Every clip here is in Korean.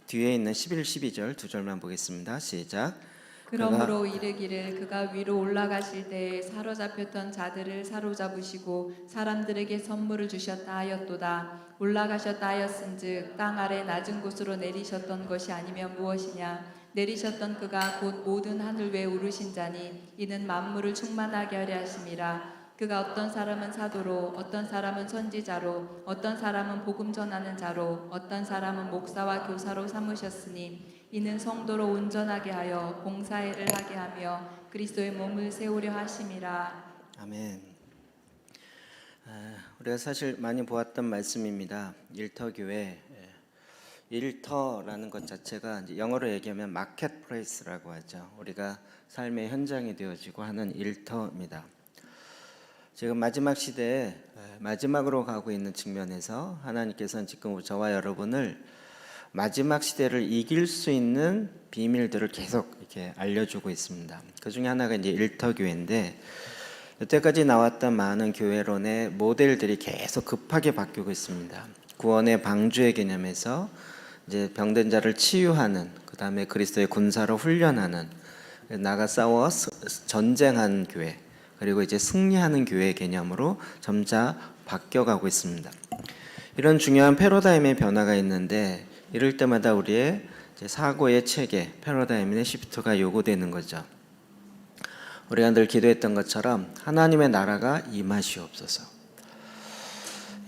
뒤에 있는 11, 12절 두 절만 보겠습니다. 시작. 그러므로 이르기를 그가 위로 올라가실 때에 사로잡혔던 자들을 사로잡으시고 사람들에게 선물을 주셨다 하였도다. 올라가셨다 하였은즉 땅 아래 낮은 곳으로 내리셨던 것이 아니면 무엇이냐. 내리셨던 그가 곧 모든 하늘 위에 오르신 자니 이는 만물을 충만하게 하려 하심이라. 그가 어떤 사람은 사도로, 어떤 사람은 선지자로, 어떤 사람은 복음 전하는 자로, 어떤 사람은 목사와 교사로 삼으셨으니 이는 성도로 온전하게 하여 봉사일을 하게 하며 그리스도의 몸을 세우려 하심이라. 아멘. 우리가 사실 많이 보았던 말씀입니다. 일터교회. 일터라는 것 자체가 이제 영어로 얘기하면 마켓플레이스라고 하죠. 우리가 삶의 현장이 되어지고 하는 일터입니다. 지금 마지막 시대에 마지막으로 가고 있는 측면에서 하나님께서는 지금 저와 여러분을 마지막 시대를 이길 수 있는 비밀들을 계속 이렇게 알려주고 있습니다. 그 중에 하나가 이제 일터교회인데, 여태까지 나왔던 많은 교회론의 모델들이 계속 급하게 바뀌고 있습니다. 구원의 방주의 개념에서 이제 병든 자를 치유하는, 그 다음에 그리스도의 군사로 훈련하는, 나가 싸워 전쟁한 교회, 그리고 이제 승리하는 교회의 개념으로 점차 바뀌어가고 있습니다. 이런 중요한 패러다임의 변화가 있는데, 이럴 때마다 우리의 사고의 체계, 패러다임의 시프트가 요구되는 거죠. 우리가 늘 기도했던 것처럼 하나님의 나라가 임하시옵소서.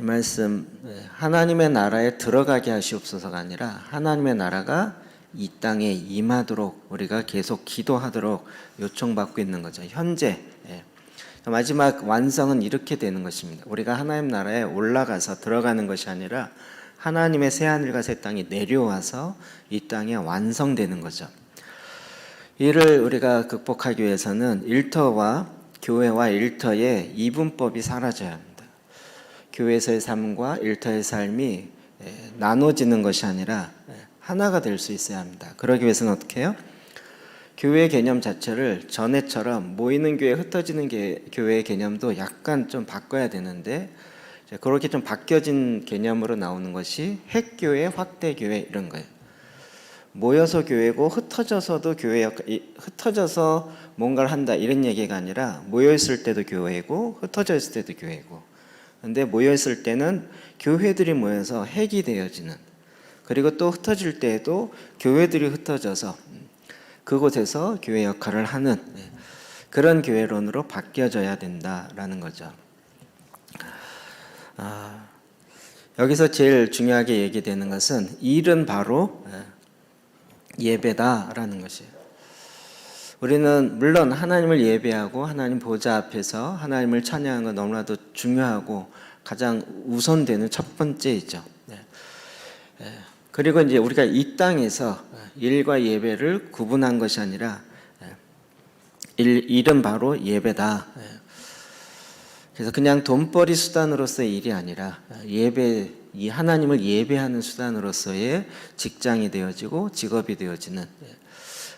이 말씀, 하나님의 나라에 들어가게 하시옵소서가 아니라 하나님의 나라가 이 땅에 임하도록 우리가 계속 기도하도록 요청받고 있는 거죠. 현재 마지막 완성은 이렇게 되는 것입니다. 우리가 하나님 나라에 올라가서 들어가는 것이 아니라 하나님의 새하늘과 새 땅이 내려와서 이 땅에 완성되는 거죠. 이를 우리가 극복하기 위해서는 일터와 교회와 일터의 이분법이 사라져야 합니다. 교회에서의 삶과 일터의 삶이 나눠지는 것이 아니라 하나가 될 수 있어야 합니다. 그러기 위해서는 어떻게 해요? 교회 개념 자체를 전에처럼 모이는 교회, 흩어지는 교회의 개념도 약간 좀 바꿔야 되는데, 그렇게 좀 바뀌어진 개념으로 나오는 것이 핵교회, 확대교회 이런 거예요. 모여서 교회고 흩어져서도 교회 흩어져서 뭔가를 한다 이런 얘기가 아니라 모여 있을 때도 교회고 흩어져 있을 때도 교회고, 근데 모여 있을 때는 교회들이 모여서 핵이 되어지는, 그리고 또 흩어질 때에도 교회들이 흩어져서 그곳에서 교회 역할을 하는 그런 교회론으로 바뀌어져야 된다라는 거죠. 여기서 제일 중요하게 얘기되는 것은 일은 바로 예배다라는 것이에요. 우리는 물론 하나님을 예배하고 하나님 보좌 앞에서 하나님을 찬양하는 건 너무나도 중요하고 가장 우선되는 첫 번째이죠. 그리고 이제 우리가 이 땅에서 일과 예배를 구분한 것이 아니라 일은 바로 예배다. 그래서 그냥 돈벌이 수단으로서의 일이 아니라 이 하나님을 예배하는 수단으로서의 직장이 되어지고 직업이 되어지는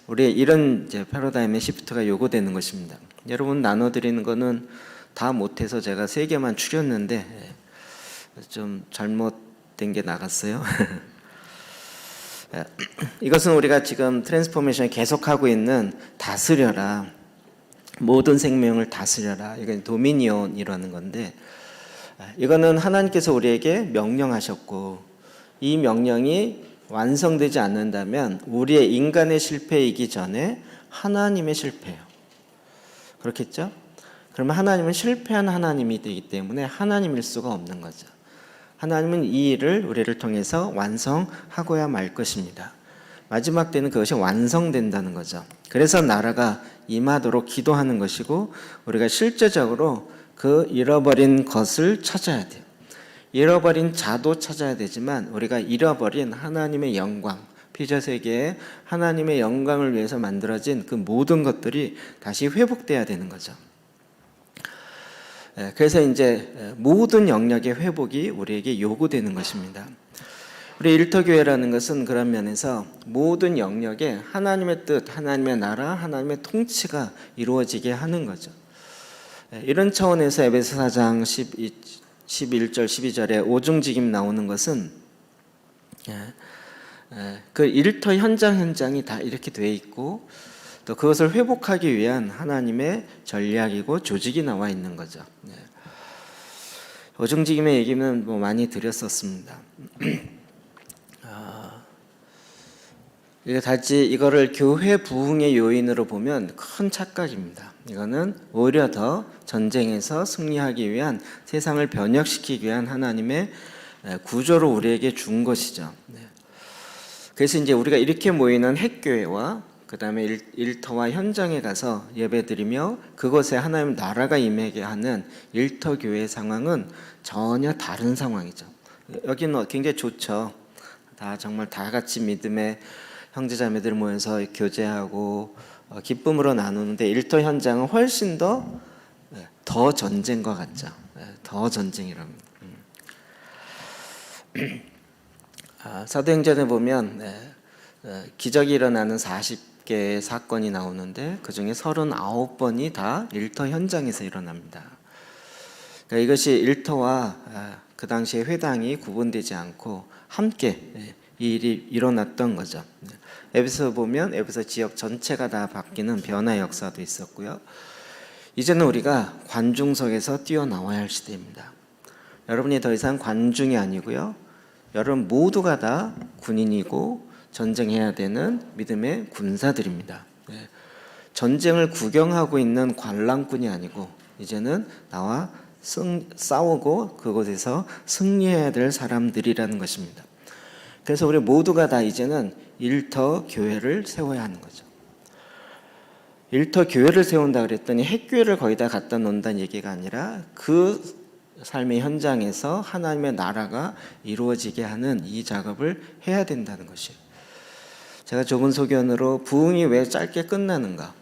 우리의 이런 이제 패러다임의 시프트가 요구되는 것입니다. 여러분 나눠드리는 거는 다 못해서 제가 3개만 추렸는데 좀 잘못된 게 나갔어요. 이것은 우리가 지금 트랜스포메이션을 계속하고 있는 다스려라, 모든 생명을 다스려라, 이건 도미니온이라는 건데, 이거는 하나님께서 우리에게 명령하셨고 이 명령이 완성되지 않는다면 우리의 인간의 실패이기 전에 하나님의 실패예요. 그렇겠죠? 그러면 하나님은 실패한 하나님이 되기 때문에 하나님일 수가 없는 거죠. 하나님은 이 일을 우리를 통해서 완성하고야 말 것입니다. 마지막 때는 그것이 완성된다는 거죠. 그래서 나라가 임하도록 기도하는 것이고, 우리가 실제적으로 그 잃어버린 것을 찾아야 돼요. 잃어버린 자도 찾아야 되지만 우리가 잃어버린 하나님의 영광, 피저 세계에 하나님의 영광을 위해서 만들어진 그 모든 것들이 다시 회복돼야 되는 거죠. 그래서 이제 모든 영역의 회복이 우리에게 요구되는 것입니다. 우리 일터교회라는 것은 그런 면에서 모든 영역에 하나님의 뜻, 하나님의 나라, 하나님의 통치가 이루어지게 하는 거죠. 이런 차원에서 에베소 4장 11절 12절에 오중직임 나오는 것은 그 일터 현장이 다 이렇게 돼 있고 또 그것을 회복하기 위한 하나님의 전략이고 조직이 나와 있는 거죠. 오중직임의 얘기는 뭐 많이 드렸었습니다. 이거를 교회 부흥의 요인으로 보면 큰 착각입니다. 이거는 오히려 더 전쟁에서 승리하기 위한, 세상을 변혁시키기 위한 하나님의 구조로 우리에게 준 것이죠. 그래서 이제 우리가 이렇게 모이는 핵교회와 그 다음에 일터와 현장에 가서 예배드리며 그곳에 하나님 나라가 임하게 하는 일터교회 상황은 전혀 다른 상황이죠. 여기는 굉장히 좋죠. 정말 다 같이 믿음의 형제자매들 모여서 교제하고 기쁨으로 나누는데, 일터 현장은 훨씬 더 전쟁과 같죠. 더 전쟁이랍니다. 사도행전에 보면 기적이 일어나는 40개의 사건이 나오는데 그 중에 39번이 다 일터 현장에서 일어납니다. 그러니까 이것이 일터와 그 당시에 회당이 구분되지 않고 함께 이 일이 일어났던 거죠. 에베소 보면 에베소 지역 전체가 다 바뀌는 변화 역사도 있었고요. 이제는 우리가 관중석에서 뛰어나와야 할 시대입니다. 여러분이 더 이상 관중이 아니고요, 여러분 모두가 다 군인이고 전쟁해야 되는 믿음의 군사들입니다. 전쟁을 구경하고 있는 관람꾼이 아니고 이제는 나와 싸우고 그곳에서 승리해야 될 사람들이라는 것입니다. 그래서 우리 모두가 다 이제는 일터 교회를 세워야 하는 거죠. 일터 교회를 세운다 그랬더니 핵교회를 거의 다 갖다 놓는다는 얘기가 아니라 그 삶의 현장에서 하나님의 나라가 이루어지게 하는 이 작업을 해야 된다는 것이에요. 제가 좁은 소견으로 부흥이 왜 짧게 끝나는가?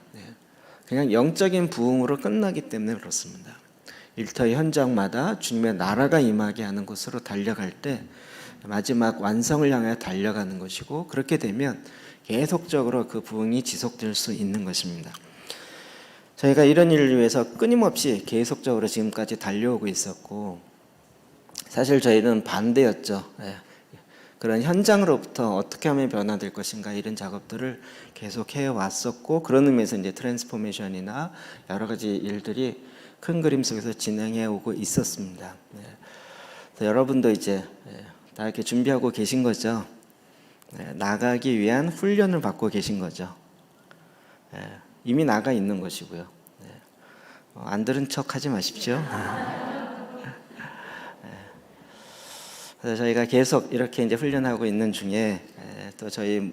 그냥 영적인 부흥으로 끝나기 때문에 그렇습니다. 일터의 현장마다 주님의 나라가 임하게 하는 곳으로 달려갈 때 마지막 완성을 향해 달려가는 것이고, 그렇게 되면 계속적으로 그 부흥이 지속될 수 있는 것입니다. 저희가 이런 일을 위해서 끊임없이 계속적으로 지금까지 달려오고 있었고, 사실 저희는 반대였죠. 그런 현장으로부터 어떻게 하면 변화될 것인가, 이런 작업들을 계속 해왔었고, 그런 의미에서 이제 트랜스포메이션이나 여러 가지 일들이 큰 그림 속에서 진행해 오고 있었습니다. 여러분도 이제 다 이렇게 준비하고 계신 거죠. 나가기 위한 훈련을 받고 계신 거죠. 이미 나가 있는 것이고요. 안 들은 척 하지 마십시오. 그래서 저희가 계속 이렇게 이제 훈련하고 있는 중에 또 저희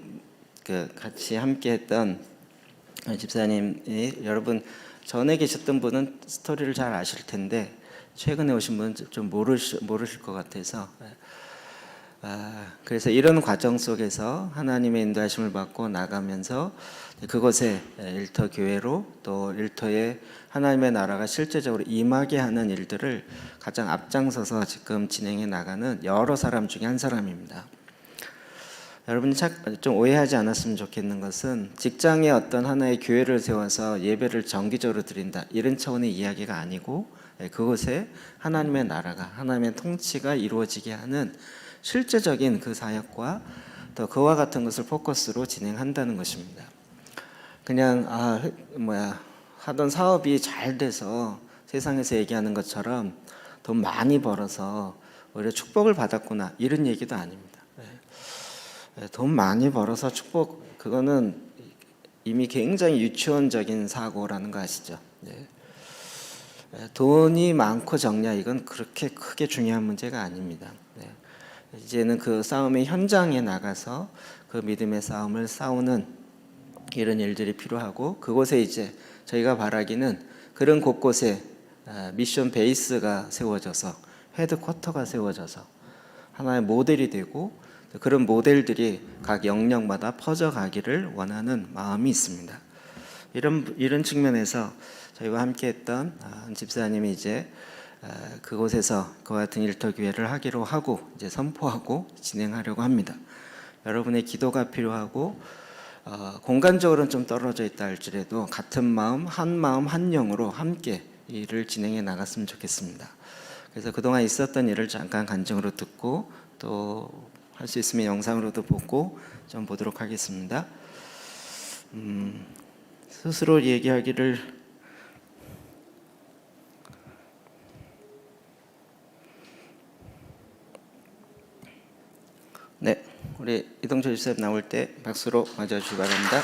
같이 함께 했던 집사님이, 여러분 전에 계셨던 분은 스토리를 잘 아실 텐데 최근에 오신 분은 좀 모르실 것 같아서, 그래서 이런 과정 속에서 하나님의 인도하심을 받고 나가면서 그곳에 일터 교회로 또 일터에 하나님의 나라가 실제적으로 임하게 하는 일들을 가장 앞장서서 지금 진행해 나가는 여러 사람 중에 한 사람입니다. 여러분이 좀 오해하지 않았으면 좋겠는 것은 직장에 어떤 하나의 교회를 세워서 예배를 정기적으로 드린다, 이런 차원의 이야기가 아니고, 그곳에 하나님의 나라가, 하나님의 통치가 이루어지게 하는 실제적인 그 사역과 또 그와 같은 것을 포커스로 진행한다는 것입니다. 그냥 하던 사업이 잘 돼서 세상에서 얘기하는 것처럼 돈 많이 벌어서 오히려 축복을 받았구나, 이런 얘기도 아닙니다. 돈 많이 벌어서 축복, 그거는 이미 굉장히 유치원적인 사고라는 거 아시죠? 돈이 많고 적냐, 이건 그렇게 크게 중요한 문제가 아닙니다. 이제는 그 싸움의 현장에 나가서 그 믿음의 싸움을 싸우는 이런 일들이 필요하고, 그곳에 이제 저희가 바라기는 그런 곳곳에 미션 베이스가 세워져서, 헤드쿼터가 세워져서 하나의 모델이 되고, 그런 모델들이 각 영역마다 퍼져가기를 원하는 마음이 있습니다. 이런 측면에서 저희와 함께했던 집사님이 이제 그곳에서 그와 같은 일터 교회를 하기로 하고 이제 선포하고 진행하려고 합니다. 여러분의 기도가 필요하고, 공간적으로는 좀 떨어져 있다 할지라도 같은 마음 한 영으로 함께 일을 진행해 나갔으면 좋겠습니다. 그래서 그동안 있었던 일을 잠깐 간증으로 듣고 또 할 수 있으면 영상으로도 보고 좀 보도록 하겠습니다. 스스로 얘기하기를 네, 우리 이동철 집사님 나올 때 박수로 맞아주시기 바랍니다.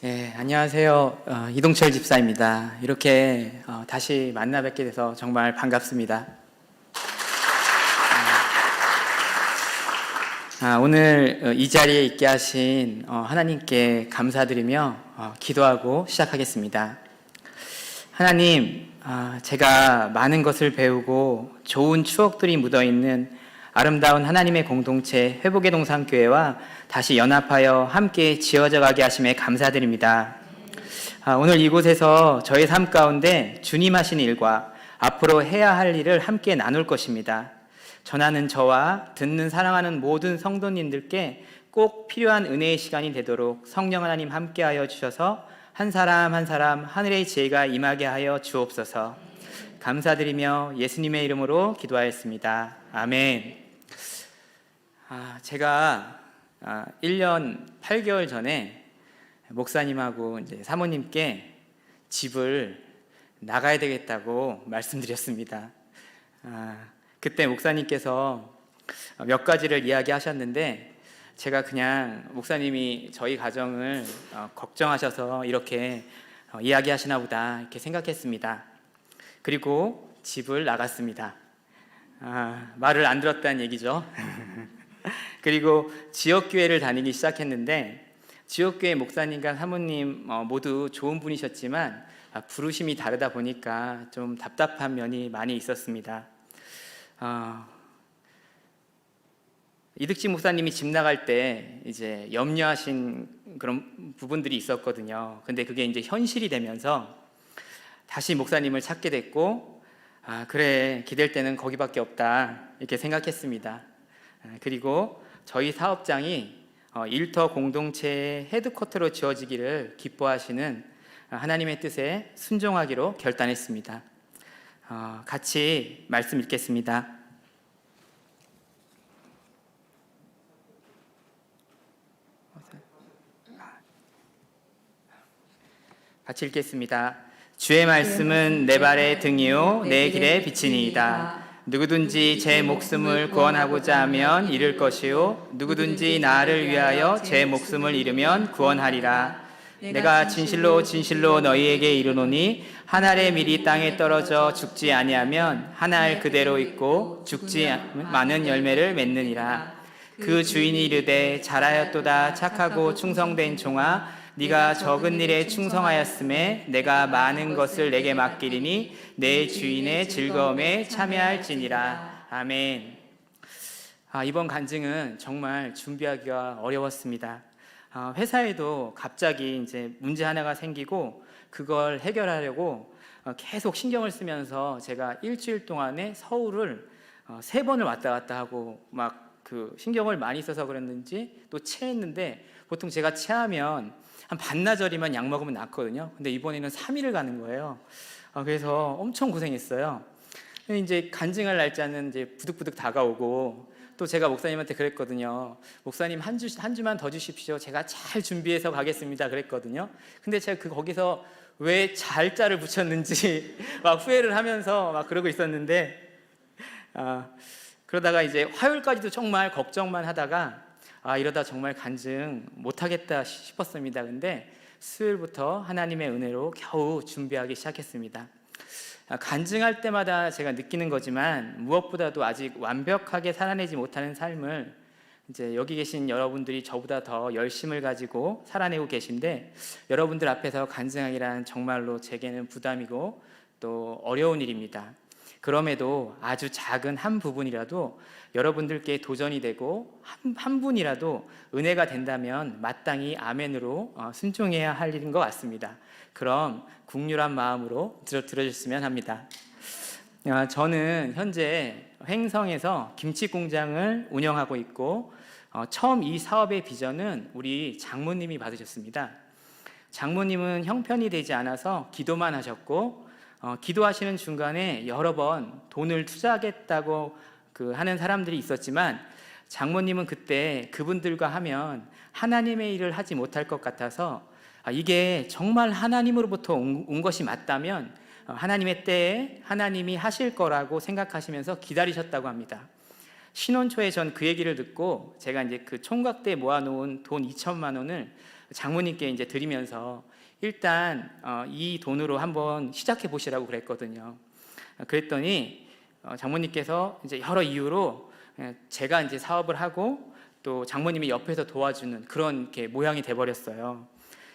네, 안녕하세요. 이동철 집사입니다. 이렇게 다시 만나 뵙게 돼서 정말 반갑습니다. 오늘 이 자리에 있게 하신 하나님께 감사드리며 기도하고 시작하겠습니다. 하나님, 제가 많은 것을 배우고 좋은 추억들이 묻어있는 아름다운 하나님의 공동체 회복의 동산교회와 다시 연합하여 함께 지어져 가게 하심에 감사드립니다. 오늘 이곳에서 저의 삶 가운데 주님 하신 일과 앞으로 해야 할 일을 함께 나눌 것입니다. 전하는 저와 듣는 사랑하는 모든 성도님들께 꼭 필요한 은혜의 시간이 되도록 성령 하나님 함께하여 주셔서 한 사람 한 사람 하늘의 지혜가 임하게 하여 주옵소서. 감사드리며 예수님의 이름으로 기도하였습니다. 아멘. 제가 1년 8개월 전에 목사님하고 이제 사모님께 집을 나가야 되겠다고 말씀드렸습니다. 그때 목사님께서 몇 가지를 이야기하셨는데 제가 그냥 목사님이 저희 가정을 걱정하셔서 이렇게 이야기하시나 보다 이렇게 생각했습니다. 그리고 집을 나갔습니다. 말을 안 들었다는 얘기죠. 그리고 지역교회를 다니기 시작했는데 지역교회 목사님과 사모님 모두 좋은 분이셨지만 부르심이 다르다 보니까 좀 답답한 면이 많이 있었습니다. 이득진 목사님이 집 나갈 때 이제 염려하신 그런 부분들이 있었거든요. 근데 그게 이제 현실이 되면서 다시 목사님을 찾게 됐고, 그래, 기댈 때는 거기밖에 없다 이렇게 생각했습니다. 그리고 저희 사업장이 일터 공동체의 헤드쿼터로 지어지기를 기뻐하시는 하나님의 뜻에 순종하기로 결단했습니다. 같이 말씀 읽겠습니다. 같이 읽겠습니다. 주의 말씀은 내 발의 등이요 내 길의 빛이니이다. 누구든지 제 목숨을 구원하고자 하면 잃을 것이요 누구든지 나를 위하여 제 목숨을 잃으면 구원하리라. 내가 진실로 진실로 너희에게 이르노니 한 알의 밀이 땅에 떨어져 죽지 아니하면 한 알 그대로 있고 죽지 많은 열매를 맺느니라. 그 주인이 이르되 잘하였도다 착하고 충성된 종아, 네가 적은 일에 충성하였음에 내가 많은 것을 내게 맡기리니 내 주인의 즐거움에 참여할지니라. 아멘. 이번 간증은 정말 준비하기가 어려웠습니다. 회사에도 갑자기 이제 문제 하나가 생기고 그걸 해결하려고 계속 신경을 쓰면서 제가 일주일 동안에 서울을 3번을 왔다 갔다 하고 막 그 신경을 많이 써서 그랬는지 또 체했는데, 보통 제가 체하면 한 반나절이면 약 먹으면 낫거든요. 근데 이번에는 3일을 가는 거예요. 그래서 엄청 고생했어요. 근데 이제 간증할 날짜는 이제 부득부득 다가오고, 또 제가 목사님한테 그랬거든요. 목사님 한 주만 더 주십시오. 제가 잘 준비해서 가겠습니다. 그랬거든요. 근데 제가 거기서 왜 잘자를 붙였는지 막 후회를 하면서 막 그러고 있었는데, 그러다가 이제 화요일까지도 정말 걱정만 하다가 이러다 정말 간증 못하겠다 싶었습니다. 근데 수요일부터 하나님의 은혜로 겨우 준비하기 시작했습니다. 간증할 때마다 제가 느끼는 거지만 무엇보다도 아직 완벽하게 살아내지 못하는 삶을 이제 여기 계신 여러분들이 저보다 더 열심을 가지고 살아내고 계신데, 여러분들 앞에서 간증하기란 정말로 제게는 부담이고 또 어려운 일입니다. 그럼에도 아주 작은 한 부분이라도 여러분들께 도전이 되고 한 분이라도 은혜가 된다면 마땅히 아멘으로 순종해야 할 일인 것 같습니다. 그럼 국률한 마음으로 들어주셨으면 합니다. 저는 현재 횡성에서 김치 공장을 운영하고 있고 처음 이 사업의 비전은 우리 장모님이 받으셨습니다. 장모님은 형편이 되지 않아서 기도만 하셨고 기도하시는 중간에 여러 번 돈을 투자하겠다고 하는 사람들이 있었지만 장모님은 그때 그분들과 하면 하나님의 일을 하지 못할 것 같아서 이게 정말 하나님으로부터 온 것이 맞다면 하나님의 때에 하나님이 하실 거라고 생각하시면서 기다리셨다고 합니다. 신혼 초에 전 그 얘기를 듣고 제가 이제 그 총각 때 모아놓은 돈 2천만 원을 장모님께 이제 드리면서 일단 이 돈으로 한번 시작해 보시라고 그랬거든요. 그랬더니 장모님께서 이제 여러 이유로 제가 이제 사업을 하고 또 장모님이 옆에서 도와주는 그런 이렇게 모양이 돼버렸어요.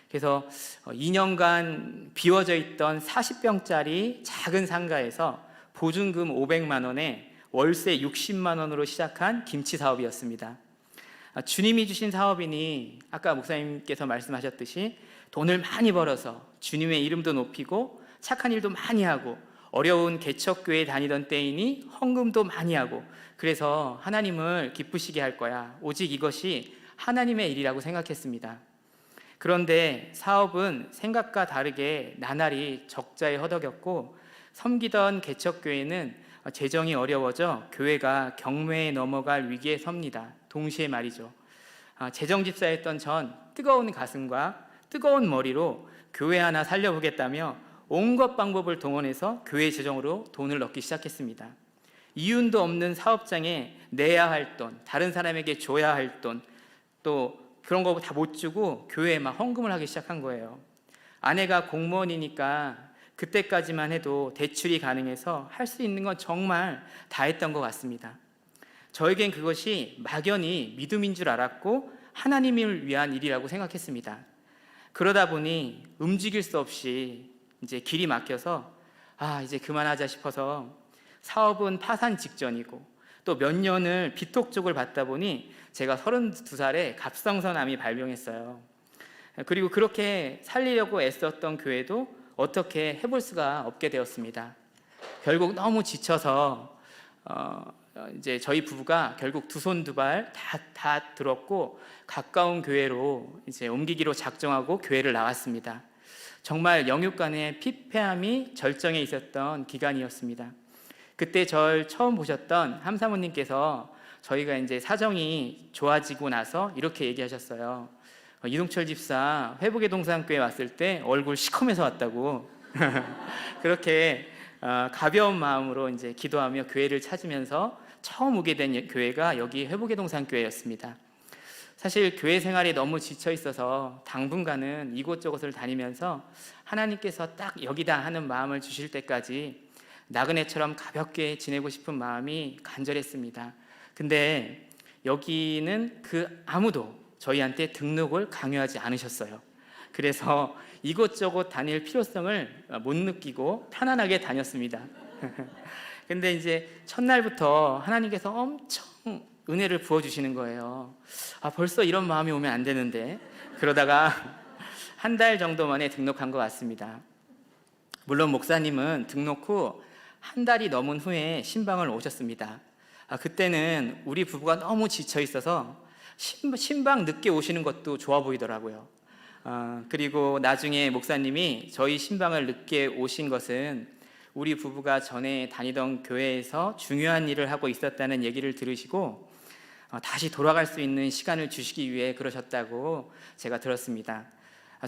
그래서 2년간 비워져 있던 40평짜리 작은 상가에서 보증금 500만 원에 월세 60만 원으로 시작한 김치 사업이었습니다. 주님이 주신 사업이니 아까 목사님께서 말씀하셨듯이 돈을 많이 벌어서 주님의 이름도 높이고 착한 일도 많이 하고 어려운 개척교회 다니던 때이니 헌금도 많이 하고 그래서 하나님을 기쁘시게 할 거야. 오직 이것이 하나님의 일이라고 생각했습니다. 그런데 사업은 생각과 다르게 나날이 적자에 허덕였고 섬기던 개척교회는 재정이 어려워져 교회가 경매에 넘어갈 위기에 섭니다. 동시에 말이죠. 재정집사였던 전 뜨거운 가슴과 뜨거운 머리로 교회 하나 살려보겠다며 온갖 방법을 동원해서 교회 재정으로 돈을 넣기 시작했습니다. 이윤도 없는 사업장에 내야 할 돈, 다른 사람에게 줘야 할 돈, 또 그런 거 다 못 주고 교회에 막 헌금을 하기 시작한 거예요. 아내가 공무원이니까 그때까지만 해도 대출이 가능해서 할 수 있는 건 정말 다 했던 것 같습니다. 저에겐 그것이 막연히 믿음인 줄 알았고 하나님을 위한 일이라고 생각했습니다. 그러다 보니 움직일 수 없이 이제 길이 막혀서 이제 그만하자 싶어서 사업은 파산 직전이고 또 몇 년을 비톡족을 받다 보니 제가 32살에 갑상선암이 발병했어요. 그리고 그렇게 살리려고 애썼던 교회도 어떻게 해볼 수가 없게 되었습니다. 결국 너무 지쳐서 이제 저희 부부가 결국 두 손 두 발 다 들었고 가까운 교회로 이제 옮기기로 작정하고 교회를 나왔습니다. 정말 영육 간의 피폐함이 절정에 있었던 기간이었습니다. 그때 절 처음 보셨던 함사모님께서 저희가 이제 사정이 좋아지고 나서 이렇게 얘기하셨어요. 이동철 집사 회복의 동산교회 왔을 때 얼굴 시커매서 왔다고 그렇게 가벼운 마음으로 이제 기도하며 교회를 찾으면서 처음 오게 된 교회가 여기 회복의 동산교회였습니다. 사실 교회 생활에 너무 지쳐 있어서 당분간은 이곳저곳을 다니면서 하나님께서 딱 여기다 하는 마음을 주실 때까지 나그네처럼 가볍게 지내고 싶은 마음이 간절했습니다. 근데 여기는 아무도 저희한테 등록을 강요하지 않으셨어요. 그래서 이곳저곳 다닐 필요성을 못 느끼고 편안하게 다녔습니다. 근데 이제 첫날부터 하나님께서 엄청 은혜를 부어주시는 거예요. 벌써 이런 마음이 오면 안 되는데. 그러다가 한 달 정도 만에 등록한 것 같습니다. 물론 목사님은 등록 후 한 달이 넘은 후에 신방을 오셨습니다. 그때는 우리 부부가 너무 지쳐 있어서 신방 늦게 오시는 것도 좋아 보이더라고요. 그리고 나중에 목사님이 저희 신방을 늦게 오신 것은 우리 부부가 전에 다니던 교회에서 중요한 일을 하고 있었다는 얘기를 들으시고 다시 돌아갈 수 있는 시간을 주시기 위해 그러셨다고 제가 들었습니다.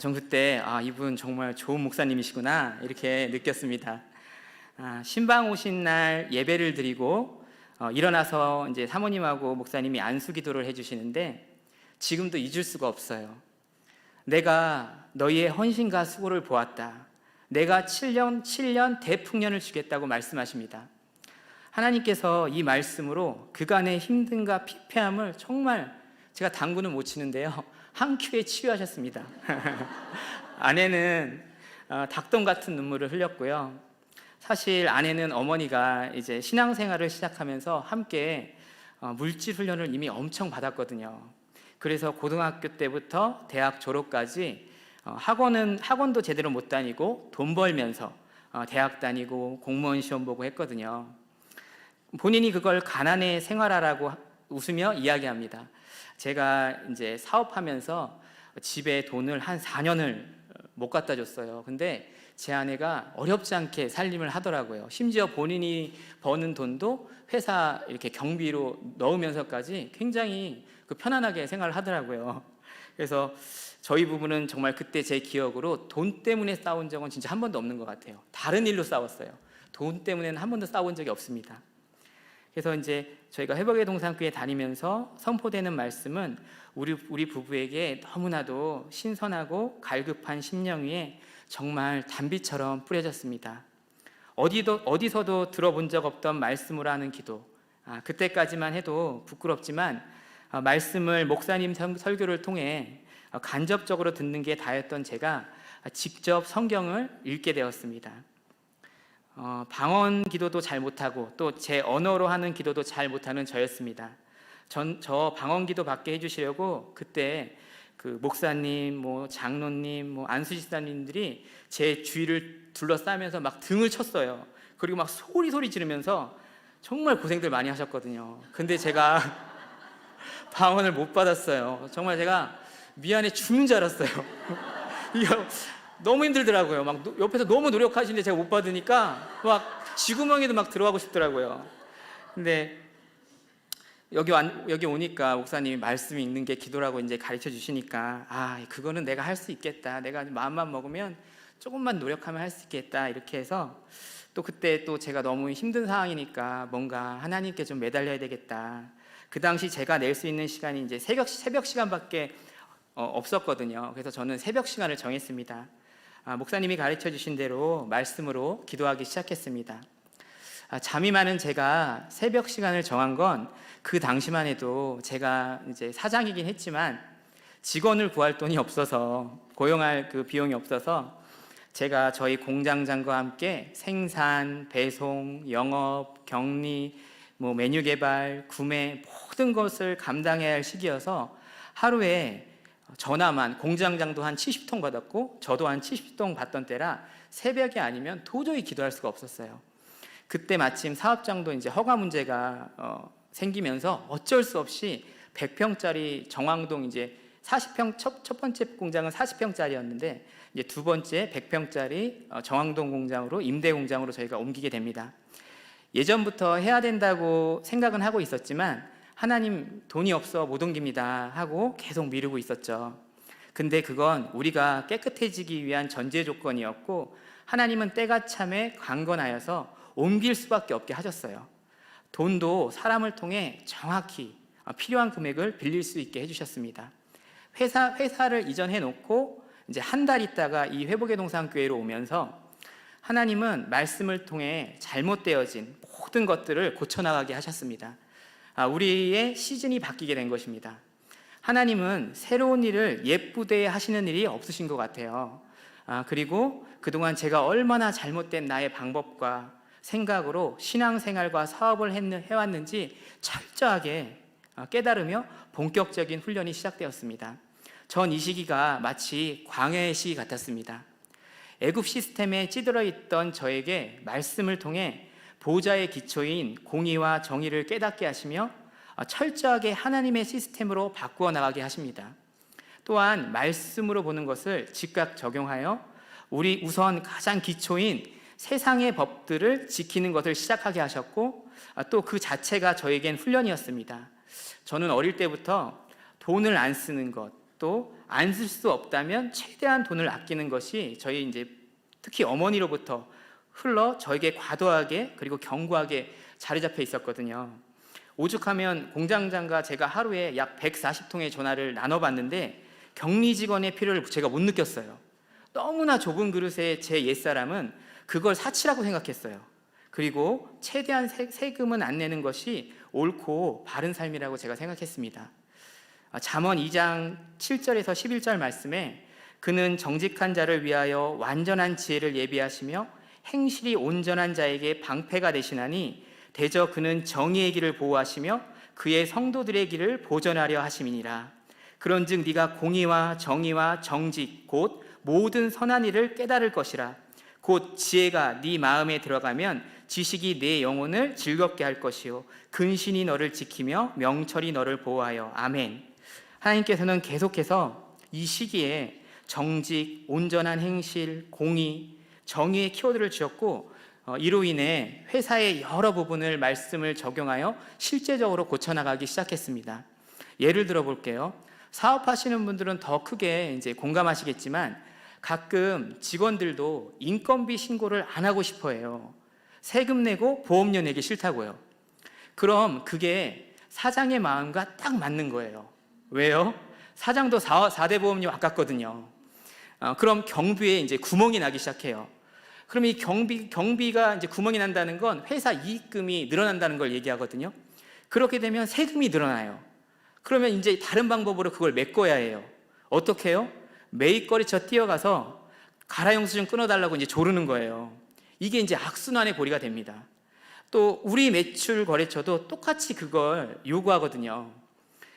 전 그때 이분 정말 좋은 목사님이시구나 이렇게 느꼈습니다. 신방 오신 날 예배를 드리고 일어나서 이제 사모님하고 목사님이 안수기도를 해주시는데 지금도 잊을 수가 없어요. 내가 너희의 헌신과 수고를 보았다. 내가 7년 대풍년을 주겠다고 말씀하십니다. 하나님께서 이 말씀으로 그간의 힘듦과 피폐함을 정말 제가 당구는 못 치는데요. 한 큐에 치유하셨습니다. 아내는 닭똥 같은 눈물을 흘렸고요. 사실 아내는 어머니가 이제 신앙생활을 시작하면서 함께 물질 훈련을 이미 엄청 받았거든요. 그래서 고등학교 때부터 대학 졸업까지 학원도 제대로 못 다니고 돈 벌면서 대학 다니고 공무원 시험 보고 했거든요. 본인이 그걸 가난에 생활하라고 웃으며 이야기합니다. 제가 이제 사업하면서 집에 돈을 한 4년을 못 갖다 줬어요. 근데 제 아내가 어렵지 않게 살림을 하더라고요. 심지어 본인이 버는 돈도 회사 이렇게 경비로 넣으면서까지 굉장히 편안하게 생활을 하더라고요. 그래서 저희 부부는 정말 그때 제 기억으로 돈 때문에 싸운 적은 진짜 한 번도 없는 것 같아요. 다른 일로 싸웠어요. 돈 때문에는 한 번도 싸운 적이 없습니다. 그래서 이제 저희가 회복의 동산교회 다니면서 선포되는 말씀은 우리 부부에게 너무나도 신선하고 갈급한 심령 위에 정말 단비처럼 뿌려졌습니다. 어디서도 들어본 적 없던 말씀으로 하는 기도. 그때까지만 해도 부끄럽지만 말씀을 목사님 설교를 통해 간접적으로 듣는 게 다였던 제가 직접 성경을 읽게 되었습니다. 방언 기도도 잘 못하고 또 제 언어로 하는 기도도 잘 못하는 저였습니다. 저 방언 기도 받게 해주시려고 그때 그 목사님, 장로님, 안수지 사님들이 제 주위를 둘러싸면서 막 등을 쳤어요. 그리고 막 소리 지르면서 정말 고생들 많이 하셨거든요. 근데 제가 방언을 못 받았어요. 정말 제가 미안해 죽는 줄 알았어요. 이거 너무 힘들더라고요. 막 옆에서 너무 노력하시는데 제가 못 받으니까 막 쥐구멍에도 막 들어가고 싶더라고요. 근데 여기 오니까 목사님이 말씀 읽는 게 기도라고 이제 가르쳐 주시니까 그거는 내가 할 수 있겠다. 내가 마음만 먹으면 조금만 노력하면 할 수 있겠다. 이렇게 해서 또 그때 또 제가 너무 힘든 상황이니까 뭔가 하나님께 좀 매달려야 되겠다. 그 당시 제가 낼 수 있는 시간이 이제 새벽 시간밖에 없었거든요. 그래서 저는 새벽 시간을 정했습니다. 목사님이 가르쳐 주신 대로 말씀으로 기도하기 시작했습니다. 잠이 많은 제가 새벽 시간을 정한 건 그 당시만 해도 제가 이제 사장이긴 했지만 직원을 구할 돈이 없어서 고용할 그 비용이 없어서 제가 저희 공장장과 함께 생산, 배송, 영업, 격리, 메뉴 개발, 구매 모든 것을 감당해야 할 시기여서 하루에 전화만 공장장도 한 70통 받았고 저도 한 70통 받던 때라 새벽이 아니면 도저히 기도할 수가 없었어요. 그때 마침 사업장도 이제 허가 문제가 생기면서 어쩔 수 없이 100평짜리 정왕동 이제 40평 첫 번째 공장은 40평짜리였는데 이제 두 번째 100평짜리 정왕동 공장으로 임대 공장으로 저희가 옮기게 됩니다. 예전부터 해야 된다고 생각은 하고 있었지만 하나님 돈이 없어 못 옮깁니다 하고 계속 미루고 있었죠. 근데 그건 우리가 깨끗해지기 위한 전제 조건이었고 하나님은 때가 참에 강건하여서 옮길 수밖에 없게 하셨어요. 돈도 사람을 통해 정확히 필요한 금액을 빌릴 수 있게 해주셨습니다. 회사를 이전해 놓고 이제 한 달 있다가 이 회복의 동산교회로 오면서 하나님은 말씀을 통해 잘못되어진 모든 것들을 고쳐나가게 하셨습니다. 우리의 시즌이 바뀌게 된 것입니다. 하나님은 새로운 일을 예쁘게 하시는 일이 없으신 것 같아요. 그리고 그동안 제가 얼마나 잘못된 나의 방법과 생각으로 신앙생활과 사업을 해왔는지 철저하게 깨달으며 본격적인 훈련이 시작되었습니다. 전 이 시기가 마치 광야의 시기 같았습니다. 애굽 시스템에 찌들어 있던 저에게 말씀을 통해 보좌의 기초인 공의와 정의를 깨닫게 하시며 철저하게 하나님의 시스템으로 바꾸어 나가게 하십니다. 또한 말씀으로 보는 것을 즉각 적용하여 우리 우선 가장 기초인 세상의 법들을 지키는 것을 시작하게 하셨고 또 그 자체가 저에겐 훈련이었습니다. 저는 어릴 때부터 돈을 안 쓰는 것, 또 안 쓸 수 없다면 최대한 돈을 아끼는 것이 저희 이제 특히 어머니로부터 흘러 저에게 과도하게 그리고 견고하게 자리 잡혀 있었거든요. 오죽하면 공장장과 제가 하루에 약 140통의 전화를 나눠봤는데 격리 직원의 필요를 제가 못 느꼈어요. 너무나 좁은 그릇의 제 옛사람은 그걸 사치라고 생각했어요. 그리고 최대한 세금은 안 내는 것이 옳고 바른 삶이라고 제가 생각했습니다. 잠언 2장 7절에서 11절 말씀에 그는 정직한 자를 위하여 완전한 지혜를 예비하시며 행실이 온전한 자에게 방패가 되시나니 대저 그는 정의의 길을 보호하시며 그의 성도들의 길을 보전하려 하심이니라. 그런즉 네가 공의와 정의와 정직 곧 모든 선한 일을 깨달을 것이라. 곧 지혜가 네 마음에 들어가면 지식이 네 영혼을 즐겁게 할 것이요 근신이 너를 지키며 명철이 너를 보호하여. 아멘. 하나님께서는 계속해서 이 시기에 정직, 온전한 행실, 공의, 정의의 키워드를 주셨고 이로 인해 회사의 여러 부분을 말씀을 적용하여 실제적으로 고쳐나가기 시작했습니다. 예를 들어 볼게요. 사업하시는 분들은 더 크게 이제 공감하시겠지만 가끔 직원들도 인건비 신고를 안 하고 싶어 해요. 세금 내고 보험료 내기 싫다고요. 그럼 그게 사장의 마음과 딱 맞는 거예요. 왜요? 사장도 4대 보험료 아깝거든요. 그럼 경비에 이제 구멍이 나기 시작해요. 그럼 이 경비가 이제 구멍이 난다는 건 회사 이익금이 늘어난다는 걸 얘기하거든요. 그렇게 되면 세금이 늘어나요. 그러면 이제 다른 방법으로 그걸 메꿔야 해요. 어떻게 해요? 매입거래처 뛰어가서 가라영수증 끊어달라고 이제 조르는 거예요. 이게 이제 악순환의 고리가 됩니다. 또 우리 매출 거래처도 똑같이 그걸 요구하거든요.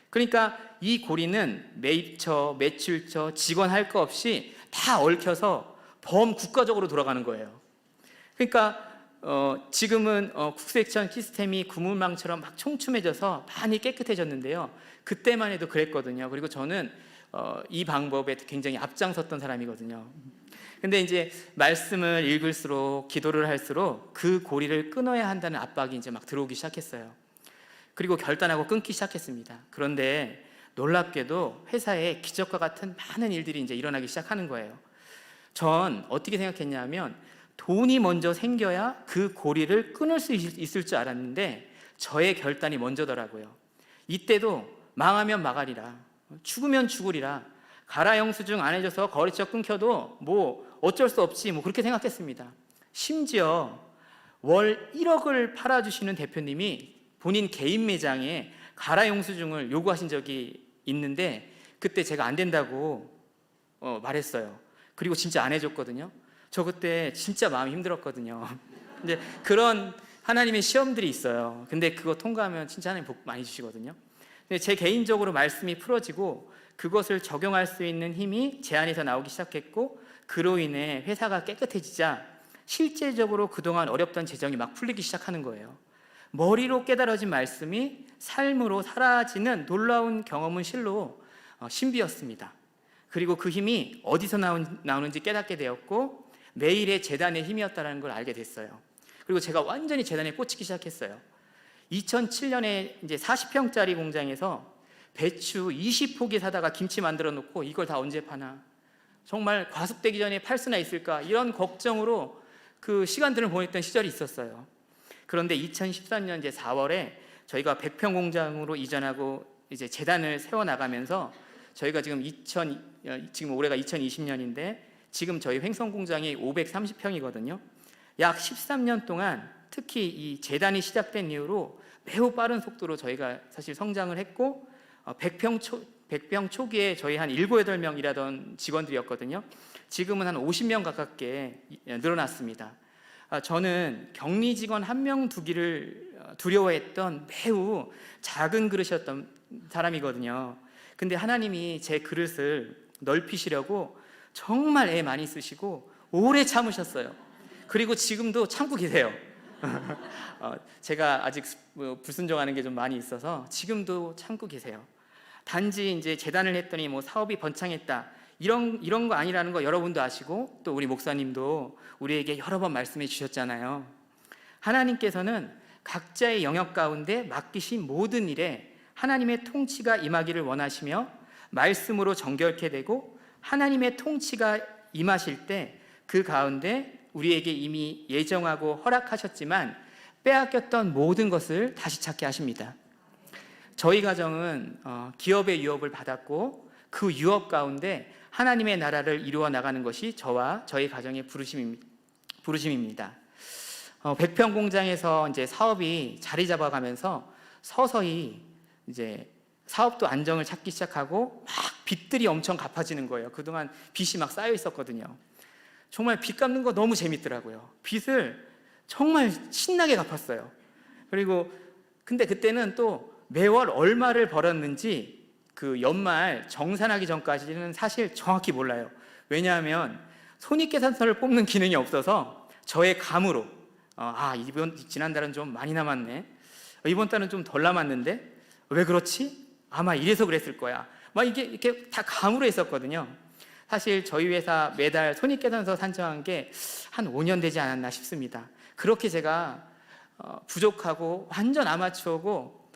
그러니까 이 고리는 매입처, 매출처, 직원 할 거 없이 다 얽혀서 범국가적으로 돌아가는 거예요. 그러니까 지금은 국세청 시스템이 구물망처럼 막 촘촘해져서 많이 깨끗해졌는데요. 그때만 해도 그랬거든요. 그리고 저는 이 방법에 굉장히 앞장섰던 사람이거든요. 근데 이제 말씀을 읽을수록 기도를 할수록 그 고리를 끊어야 한다는 압박이 이제 막 들어오기 시작했어요. 그리고 결단하고 끊기 시작했습니다. 그런데 놀랍게도 회사에 기적과 같은 많은 일들이 이제 일어나기 시작하는 거예요. 전 어떻게 생각했냐면 돈이 먼저 생겨야 그 고리를 끊을 수 있을 줄 알았는데 저의 결단이 먼저더라고요. 이때도 망하면 망하리라, 죽으면 죽으리라, 가라영수증 안 해줘서 거래처 끊겨도 뭐 어쩔 수 없지 뭐 그렇게 생각했습니다. 심지어 월 1억을 팔아주시는 대표님이 본인 개인 매장에 가라영수증을 요구하신 적이 있는데 그때 제가 안 된다고 말했어요. 그리고 진짜 안 해줬거든요. 저 그때 진짜 마음이 힘들었거든요. 근데 그런 하나님의 시험들이 있어요. 근데 그거 통과하면 진짜 하나님 복 많이 주시거든요. 근데 제 개인적으로 말씀이 풀어지고 그것을 적용할 수 있는 힘이 제 안에서 나오기 시작했고 그로 인해 회사가 깨끗해지자 실제적으로 그동안 어렵던 재정이 막 풀리기 시작하는 거예요. 머리로 깨달아진 말씀이 삶으로 사라지는 놀라운 경험은 실로 신비였습니다. 그리고 그 힘이 어디서 나오는지 깨닫게 되었고 매일의 제단의 힘이었다는 걸 알게 됐어요. 그리고 제가 완전히 제단에 꽂히기 시작했어요. 2007년에 이제 40평짜리 공장에서 배추 20포기 사다가 김치 만들어 놓고 이걸 다 언제 파나, 정말 과습되기 전에 팔 수나 있을까, 이런 걱정으로 그 시간들을 보냈던 시절이 있었어요. 그런데 2013년 이제 4월에 저희가 100평 공장으로 이전하고 이제 재단을 세워 나가면서 저희가 지금 올해가 2020년인데 지금 저희 횡성 공장이 530평이거든요. 약 13년 동안 특히 이 재단이 시작된 이후로 매우 빠른 속도로 저희가 사실 성장을 했고 100평 초기에 저희 한 7, 8명 일하던 직원들이었거든요. 지금은 한 50명 가깝게 늘어났습니다. 저는 격리 직원 1명 두기를 두려워했던 매우 작은 그릇이었던 사람이거든요. 근데 하나님이 제 그릇을 넓히시려고 정말 애 많이 쓰시고 오래 참으셨어요. 그리고 지금도 참고 계세요. 제가 아직 불순종하는 게 좀 많이 있어서 지금도 참고 계세요. 단지 이제 재단을 했더니 뭐 사업이 번창했다 이런 거 아니라는 거 여러분도 아시고 또 우리 목사님도 우리에게 여러 번 말씀해 주셨잖아요. 하나님께서는 각자의 영역 가운데 맡기신 모든 일에 하나님의 통치가 임하기를 원하시며 말씀으로 정결케 되고 하나님의 통치가 임하실 때 그 가운데 우리에게 이미 예정하고 허락하셨지만 빼앗겼던 모든 것을 다시 찾게 하십니다. 저희 가정은 기업의 유업을 받았고 그 유업 가운데 하나님의 나라를 이루어 나가는 것이 저와 저희 가정의 부르심입니다. 100평 공장에서 이제 사업이 자리 잡아가면서 서서히 이제 사업도 안정을 찾기 시작하고 막 빚들이 엄청 갚아지는 거예요. 그동안 빚이 막 쌓여 있었거든요. 정말 빚 갚는 거 너무 재밌더라고요. 빚을 정말 신나게 갚았어요. 그리고 근데 그때는 또 매월 얼마를 벌었는지 그 연말 정산하기 전까지는 사실 정확히 몰라요. 왜냐하면 손익계산서를 뽑는 기능이 없어서 저의 감으로 이번 지난달은 좀 많이 남았네, 이번 달은 좀 덜 남았는데 왜 그렇지? 아마 이래서 그랬을 거야, 막 이게 이렇게 다 감으로 했었거든요. 사실 저희 회사 매달 손익계산서 산정한 게 한 5년 되지 않았나 싶습니다. 그렇게 제가 부족하고 완전 아마추어고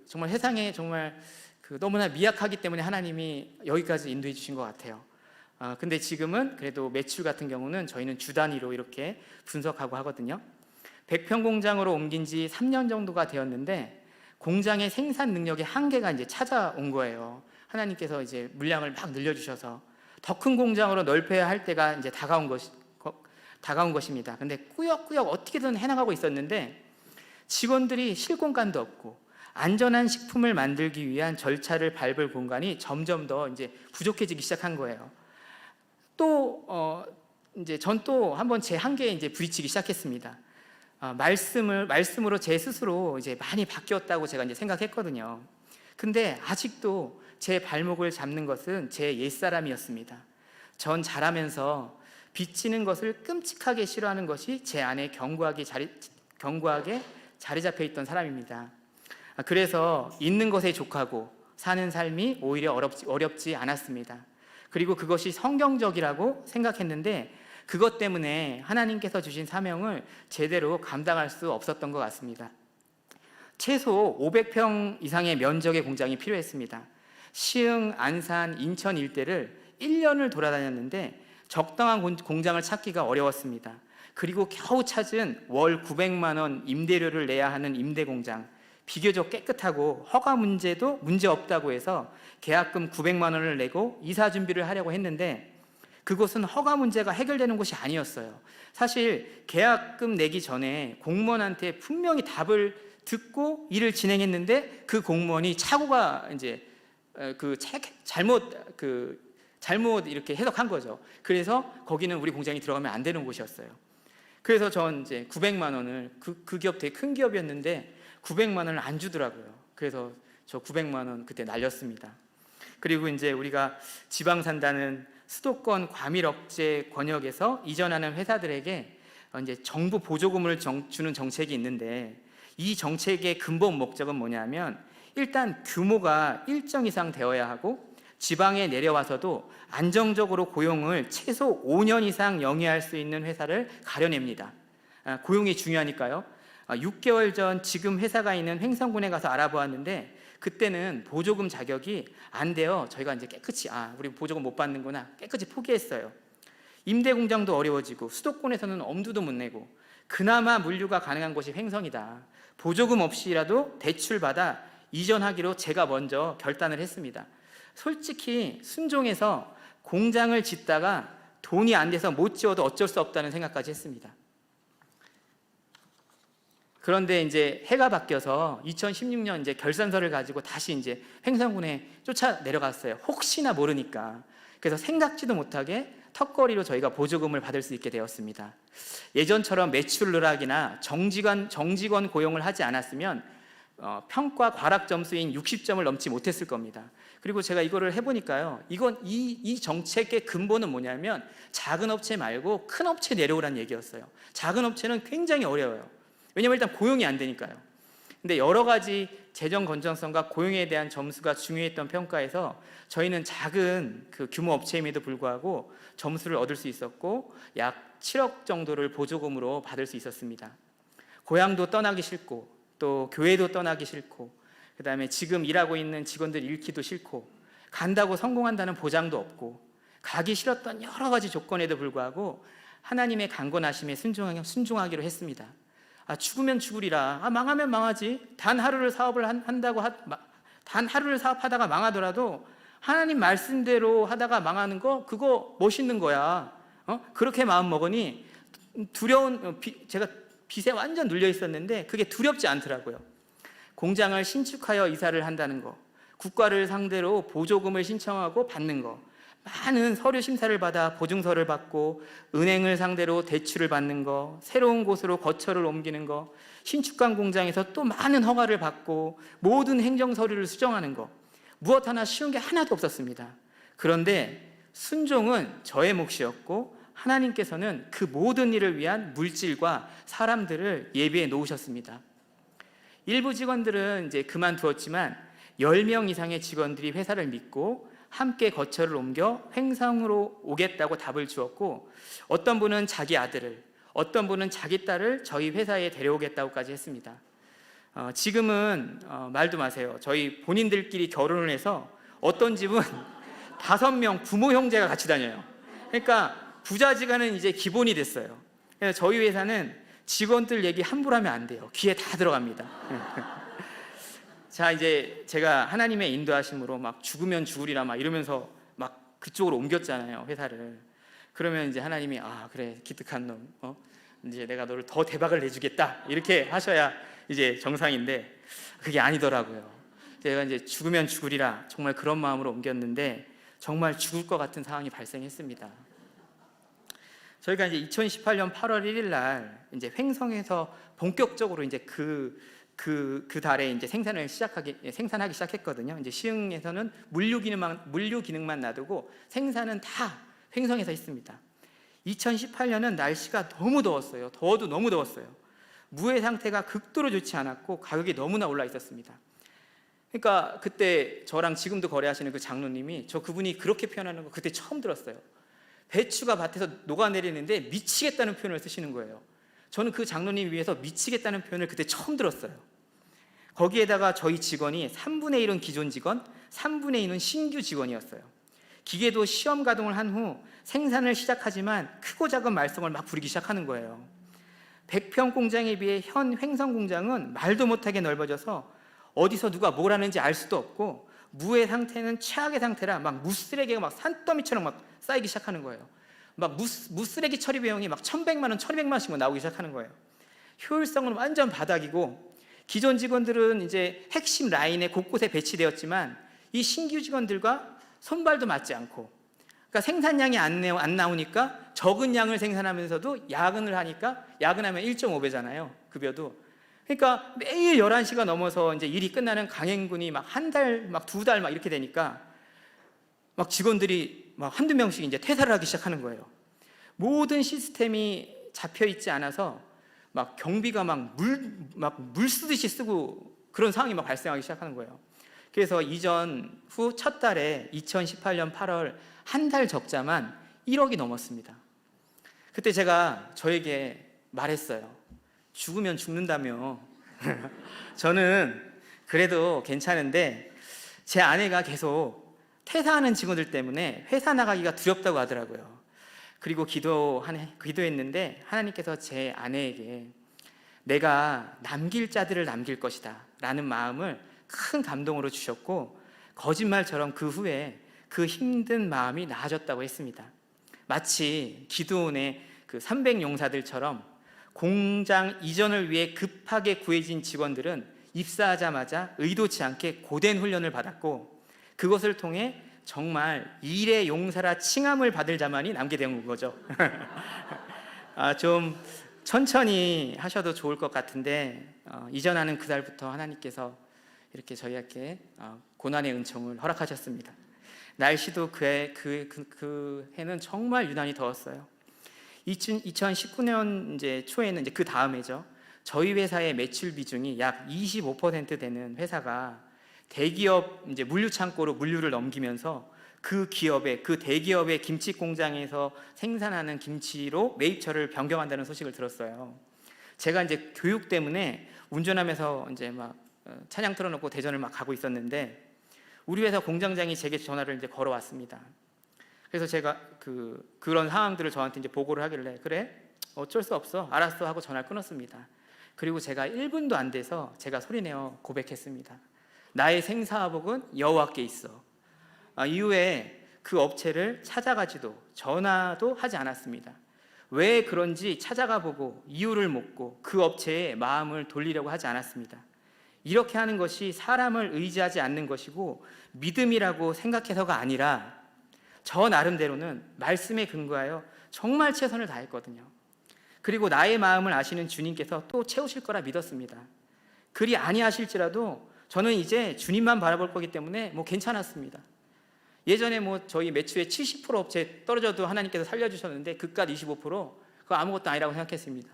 정말 세상에 정말 너무나 미약하기 때문에 하나님이 여기까지 인도해 주신 것 같아요. 근데 지금은 그래도 매출 같은 경우는 저희는 주 단위로 이렇게 분석하고 하거든요. 100평 공장으로 옮긴 지 3년 정도가 되었는데 공장의 생산 능력의 한계가 이제 찾아온 거예요. 하나님께서 이제 물량을 막 늘려주셔서 더 큰 공장으로 넓혀야 할 때가 이제 다가온 것입니다. 근데 꾸역꾸역 어떻게든 해나가고 있었는데 직원들이 쉴 공간도 없고 안전한 식품을 만들기 위한 절차를 밟을 공간이 점점 더 이제 부족해지기 시작한 거예요. 이제 전 또 한번 제 한계에 이제 부딪히기 시작했습니다. 말씀으로 제 스스로 이제 많이 바뀌었다고 제가 이제 생각했거든요. 근데 아직도 제 발목을 잡는 것은 제 옛사람이었습니다. 전 자라면서 비치는 것을 끔찍하게 싫어하는 것이 제 안에 견고하게 자리 잡혀 있던 사람입니다. 그래서 있는 것에 족하고 사는 삶이 오히려 어렵지 않았습니다. 그리고 그것이 성경적이라고 생각했는데 그것 때문에 하나님께서 주신 사명을 제대로 감당할 수 없었던 것 같습니다. 최소 500평 이상의 면적의 공장이 필요했습니다. 시흥, 안산, 인천 일대를 1년을 돌아다녔는데 적당한 공장을 찾기가 어려웠습니다. 그리고 겨우 찾은 월 900만 원 임대료를 내야 하는 임대공장, 비교적 깨끗하고 허가 문제도 문제 없다고 해서 계약금 900만 원을 내고 이사 준비를 하려고 했는데 그곳은 허가 문제가 해결되는 곳이 아니었어요. 사실 계약금 내기 전에 공무원한테 분명히 답을 듣고 일을 진행했는데 그 공무원이 착오가 이제 잘못 이렇게 해석한 거죠. 그래서 거기는 우리 공장이 들어가면 안 되는 곳이었어요. 그래서 전 이제 900만 원을 그 기업 되게 큰 기업이었는데 900만 원을 안 주더라고요. 그래서 저 900만 원 그때 날렸습니다. 그리고 이제 우리가 지방 산다는 수도권 과밀 억제 권역에서 이전하는 회사들에게 이제 정부 보조금을 주는 정책이 있는데 이 정책의 근본 목적은 뭐냐면 일단 규모가 일정 이상 되어야 하고 지방에 내려와서도 안정적으로 고용을 최소 5년 이상 영위할 수 있는 회사를 가려냅니다. 고용이 중요하니까요. 6개월 전 지금 회사가 있는 횡성군에 가서 알아보았는데 그때는 보조금 자격이 안 돼요. 저희가 이제 깨끗이 우리 보조금 못 받는구나 깨끗이 포기했어요. 임대 공장도 어려워지고 수도권에서는 엄두도 못 내고 그나마 물류가 가능한 곳이 횡성이다. 보조금 없이라도 대출 받아 이전하기로 제가 먼저 결단을 했습니다. 솔직히 순종해서 공장을 짓다가 돈이 안 돼서 못 지어도 어쩔 수 없다는 생각까지 했습니다. 그런데 이제 해가 바뀌어서 2016년 이제 결산서를 가지고 다시 이제 횡성군에 쫓아 내려갔어요. 혹시나 모르니까. 그래서 생각지도 못하게 턱걸이로 저희가 보조금을 받을 수 있게 되었습니다. 예전처럼 매출 누락이나 정직원 고용을 하지 않았으면 평가 과락 점수인 60점을 넘지 못했을 겁니다. 그리고 제가 이거를 해보니까요, 이 정책의 근본은 뭐냐면 작은 업체 말고 큰 업체 내려오라는 얘기였어요. 작은 업체는 굉장히 어려워요. 왜냐면 일단 고용이 안 되니까요. 근데 여러 가지 재정 건전성과 고용에 대한 점수가 중요했던 평가에서 저희는 작은 규모 업체임에도 불구하고 점수를 얻을 수 있었고 약 7억 정도를 보조금으로 받을 수 있었습니다. 고향도 떠나기 싫고 또 교회도 떠나기 싫고 그다음에 지금 일하고 있는 직원들 잃기도 싫고 간다고 성공한다는 보장도 없고 가기 싫었던 여러 가지 조건에도 불구하고 하나님의 강권하심에 순종하기로 했습니다. 죽으면 죽으리라. 망하면 망하지. 단 하루를 사업하다가 망하더라도 하나님 말씀대로 하다가 망하는 거 그거 멋있는 거야. 그렇게 마음 먹으니 제가 빚에 완전 눌려 있었는데 그게 두렵지 않더라고요. 공장을 신축하여 이사를 한다는 거, 국가를 상대로 보조금을 신청하고 받는 거, 많은 서류 심사를 받아 보증서를 받고 은행을 상대로 대출을 받는 거, 새로운 곳으로 거처를 옮기는 거, 신축관 공장에서 또 많은 허가를 받고 모든 행정 서류를 수정하는 거, 무엇 하나 쉬운 게 하나도 없었습니다. 그런데 순종은 저의 몫이었고 하나님께서는 그 모든 일을 위한 물질과 사람들을 예비해 놓으셨습니다. 일부 직원들은 이제 그만두었지만 10명 이상의 직원들이 회사를 믿고 함께 거처를 옮겨 횡성으로 오겠다고 답을 주었고, 어떤 분은 자기 아들을, 어떤 분은 자기 딸을 저희 회사에 데려오겠다고까지 했습니다. 지금은 말도 마세요. 저희 본인들끼리 결혼을 해서 어떤 집은 5명 부모 형제가 같이 다녀요. 그러니까 부자지간은 이제 기본이 됐어요. 그래서 저희 회사는 직원들 얘기 함부로 하면 안 돼요. 귀에 다 들어갑니다. 자, 이제 제가 하나님의 인도하심으로 막 죽으면 죽으리라 막 이러면서 막 그쪽으로 옮겼잖아요, 회사를. 그러면 이제 하나님이 그래, 기특한 놈, 이제 내가 너를 더 대박을 내주겠다 이렇게 하셔야 이제 정상인데, 그게 아니더라고요. 제가 이제 죽으면 죽으리라 정말 그런 마음으로 옮겼는데 정말 죽을 것 같은 상황이 발생했습니다. 저희가 이제 2018년 8월 1일 날 이제 횡성에서 본격적으로 이제 그 달에 이제 생산하기 시작했거든요. 이제 시흥에서는 물류 기능만 놔두고 생산은 다 횡성에서 했습니다. 2018년은 날씨가 너무 더웠어요. 더워도 너무 더웠어요. 무의 상태가 극도로 좋지 않았고 가격이 너무나 올라 있었습니다. 그러니까 그때 저랑 지금도 거래하시는 그 장로님이, 그분이 그렇게 표현하는 거 그때 처음 들었어요. 배추가 밭에서 녹아내리는데 미치겠다는 표현을 쓰시는 거예요. 저는 그 장로님 위해서 미치겠다는 표현을 그때 처음 들었어요. 거기에다가 저희 직원이 3분의 1은 기존 직원, 3분의 2는 신규 직원이었어요. 기계도 시험 가동을 한 후 생산을 시작하지만 크고 작은 말썽을 막 부리기 시작하는 거예요. 100평 공장에 비해 현 횡성 공장은 말도 못하게 넓어져서 어디서 누가 뭘 하는지 알 수도 없고, 무의 상태는 최악의 상태라 막 무쓰레기가 막 산더미처럼 막 쌓이기 시작하는 거예요. 막 무쓰레기 처리 비용이 막 1,100만 원, 1,200만 원씩 나오기 시작하는 거예요. 효율성은 완전 바닥이고, 기존 직원들은 이제 핵심 라인에 곳곳에 배치되었지만 이 신규 직원들과 손발도 맞지 않고, 그러니까 생산량이 안 나오니까 적은 양을 생산하면서도 야근을 하니까, 야근하면 1.5배잖아요, 급여도. 그러니까 매일 11시가 넘어서 이제 일이 끝나는 강행군이 막 한 달, 막 2달 막 이렇게 되니까 막 직원들이 막 한두 명씩 이제 퇴사를 하기 시작하는 거예요. 모든 시스템이 잡혀 있지 않아서 막 경비가 막 물 쓰듯이 쓰고 그런 상황이 막 발생하기 시작하는 거예요. 그래서 이전 후 첫 달에 2018년 8월 한 달 적자만 1억이 넘었습니다. 그때 제가 저에게 말했어요. 죽으면 죽는다며. 저는 그래도 괜찮은데 제 아내가 계속 퇴사하는 직원들 때문에 회사 나가기가 두렵다고 하더라고요. 그리고 기도했는데 하나님께서 제 아내에게 내가 남길 자들을 남길 것이다 라는 마음을 큰 감동으로 주셨고, 거짓말처럼 그 후에 그 힘든 마음이 나아졌다고 했습니다. 마치 기드온의 그 300용사들처럼 공장 이전을 위해 급하게 구해진 직원들은 입사하자마자 의도치 않게 고된 훈련을 받았고, 그것을 통해 정말 일의 용사라 칭함을 받을 자만이 남게 된 거죠. 좀 천천히 하셔도 좋을 것 같은데, 이전하는 그날부터 하나님께서 이렇게 저희에게 고난의 은총을 허락하셨습니다. 날씨도 그 해는 정말 유난히 더웠어요. 2019년 이제 초에는 이제 그 다음에죠. 저희 회사의 매출 비중이 약 25% 되는 회사가 대기업 이제 물류 창고로 물류를 넘기면서 그 대기업의 김치 공장에서 생산하는 김치로 매입처를 변경한다는 소식을 들었어요. 제가 이제 교육 때문에 운전하면서 이제 막 차량 틀어놓고 대전을 막 가고 있었는데 우리 회사 공장장이 제게 전화를 이제 걸어왔습니다. 그래서 제가 그런 상황들을 저한테 이제 보고를 하길래 그래? 어쩔 수 없어. 알았어 하고 전화를 끊었습니다. 그리고 제가 1분도 안 돼서 제가 소리내어 고백했습니다. 나의 생사화복은 여호와께 있어. 이후에 그 업체를 찾아가지도 전화도 하지 않았습니다. 왜 그런지 찾아가 보고 이유를 묻고 그 업체에 마음을 돌리려고 하지 않았습니다. 이렇게 하는 것이 사람을 의지하지 않는 것이고 믿음이라고 생각해서가 아니라 저 나름대로는 말씀에 근거하여 정말 최선을 다했거든요. 그리고 나의 마음을 아시는 주님께서 또 채우실 거라 믿었습니다. 그리 아니하실지라도 저는 이제 주님만 바라볼 거기 때문에 뭐 괜찮았습니다. 예전에 뭐 저희 매출의 70% 업체 떨어져도 하나님께서 살려주셨는데 그깟 25% 그거 아무것도 아니라고 생각했습니다.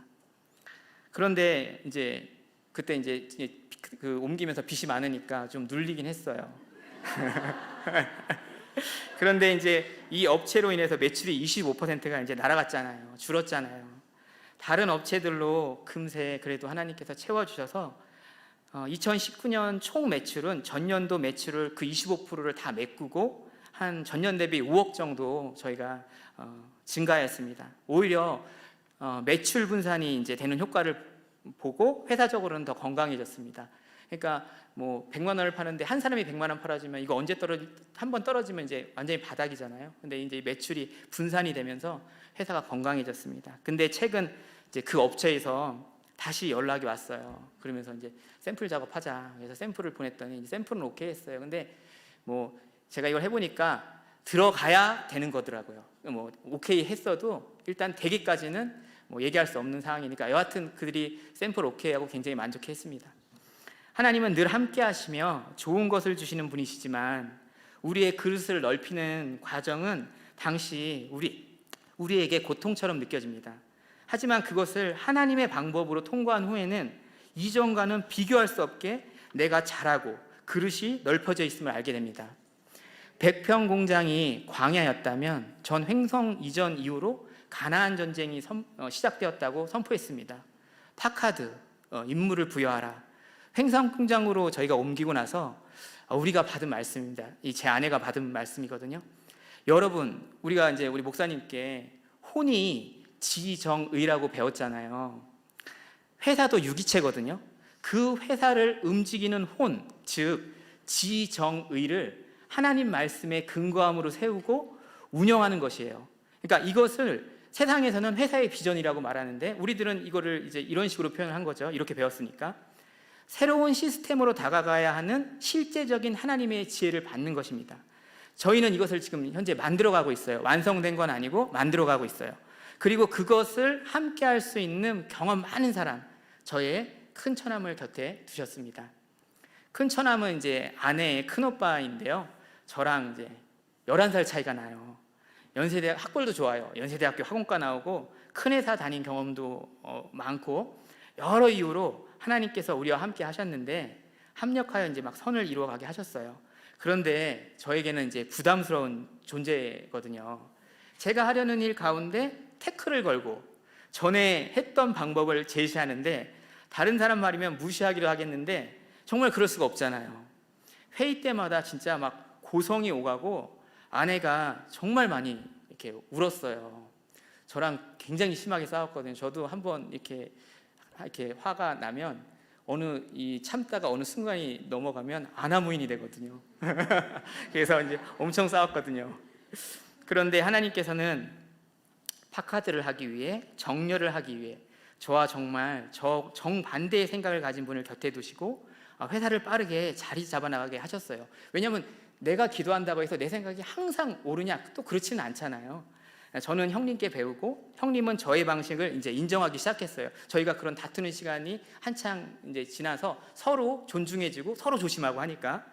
그런데 이제 그때 이제 그 옮기면서 빚이 많으니까 좀 눌리긴 했어요. 그런데 이제 이 업체로 인해서 매출이 25%가 이제 날아갔잖아요. 줄었잖아요. 다른 업체들로 금세 그래도 하나님께서 채워주셔서 2019년 총 매출은 전년도 매출을 그 25%를 다 메꾸고 한 전년 대비 5억 정도 저희가 증가했습니다. 오히려 매출 분산이 이제 되는 효과를 보고 회사적으로는 더 건강해졌습니다. 그러니까 뭐 100만 원을 파는데 한 사람이 100만 원 팔아주면 이거 언제 한번 떨어지면 이제 완전히 바닥이잖아요. 근데 이제 매출이 분산이 되면서 회사가 건강해졌습니다. 근데 최근 이제 그 업체에서 다시 연락이 왔어요. 그러면서 이제 샘플 작업하자. 그래서 샘플을 보냈더니 샘플은 오케이 했어요. 근데 뭐 제가 이걸 해보니까 들어가야 되는 거더라고요. 뭐 오케이 했어도 일단 되기까지는 뭐 얘기할 수 없는 상황이니까 여하튼 그들이 샘플 오케이 하고 굉장히 만족했습니다. 하나님은 늘 함께 하시며 좋은 것을 주시는 분이시지만 우리의 그릇을 넓히는 과정은 당시 우리에게 고통처럼 느껴집니다. 하지만 그것을 하나님의 방법으로 통과한 후에는 이전과는 비교할 수 없게 내가 잘하고 그릇이 넓어져 있음을 알게 됩니다. 백평 공장이 광야였다면 전 횡성 이전 이후로 가나안 전쟁이 시작되었다고 선포했습니다. 파카드, 임무를 부여하라. 횡성 공장으로 저희가 옮기고 나서 우리가 받은 말씀입니다. 이 제 아내가 받은 말씀이거든요. 여러분, 우리가 이제 우리 목사님께 혼이 지정의라고 배웠잖아요. 회사도 유기체거든요. 그 회사를 움직이는 혼, 즉 지정의를 하나님 말씀에 근거함으로 세우고 운영하는 것이에요. 그러니까 이것을 세상에서는 회사의 비전이라고 말하는데 우리들은 이거를 이제 이런 식으로 표현한 거죠. 이렇게 배웠으니까 새로운 시스템으로 다가가야 하는 실제적인 하나님의 지혜를 받는 것입니다. 저희는 이것을 지금 현재 만들어가고 있어요. 완성된 건 아니고 만들어가고 있어요. 그리고 그것을 함께 할 수 있는 경험 많은 사람, 저의 큰 처남을 곁에 두셨습니다. 큰 처남은 이제 아내의 큰오빠인데요. 저랑 이제 11살 차이가 나요. 연세대학 학벌도 좋아요. 연세대학교 학원과 나오고 큰 회사 다닌 경험도 많고 여러 이유로 하나님께서 우리와 함께 하셨는데 합력하여 이제 막 선을 이루어가게 하셨어요. 그런데 저에게는 이제 부담스러운 존재거든요. 제가 하려는 일 가운데 태클을 걸고 전에 했던 방법을 제시하는데 다른 사람 말이면 무시하기로 하겠는데 정말 그럴 수가 없잖아요. 회의 때마다 진짜 막 고성이 오가고 아내가 정말 많이 이렇게 울었어요. 저랑 굉장히 심하게 싸웠거든요. 저도 한번 이렇게 화가 나면 참다가 어느 순간이 넘어가면 아나무인이 되거든요. 그래서 이제 엄청 싸웠거든요. 그런데 하나님께서는 파카드를 하기 위해 정렬을 하기 위해 저와 정말 정반대의 생각을 가진 분을 곁에 두시고 회사를 빠르게 자리 잡아나가게 하셨어요. 왜냐하면 내가 기도한다고 해서 내 생각이 항상 옳으냐? 또 그렇지는 않잖아요. 저는 형님께 배우고 형님은 저의 방식을 이제 인정하기 시작했어요. 저희가 그런 다투는 시간이 한창 이제 지나서 서로 존중해주고 서로 조심하고 하니까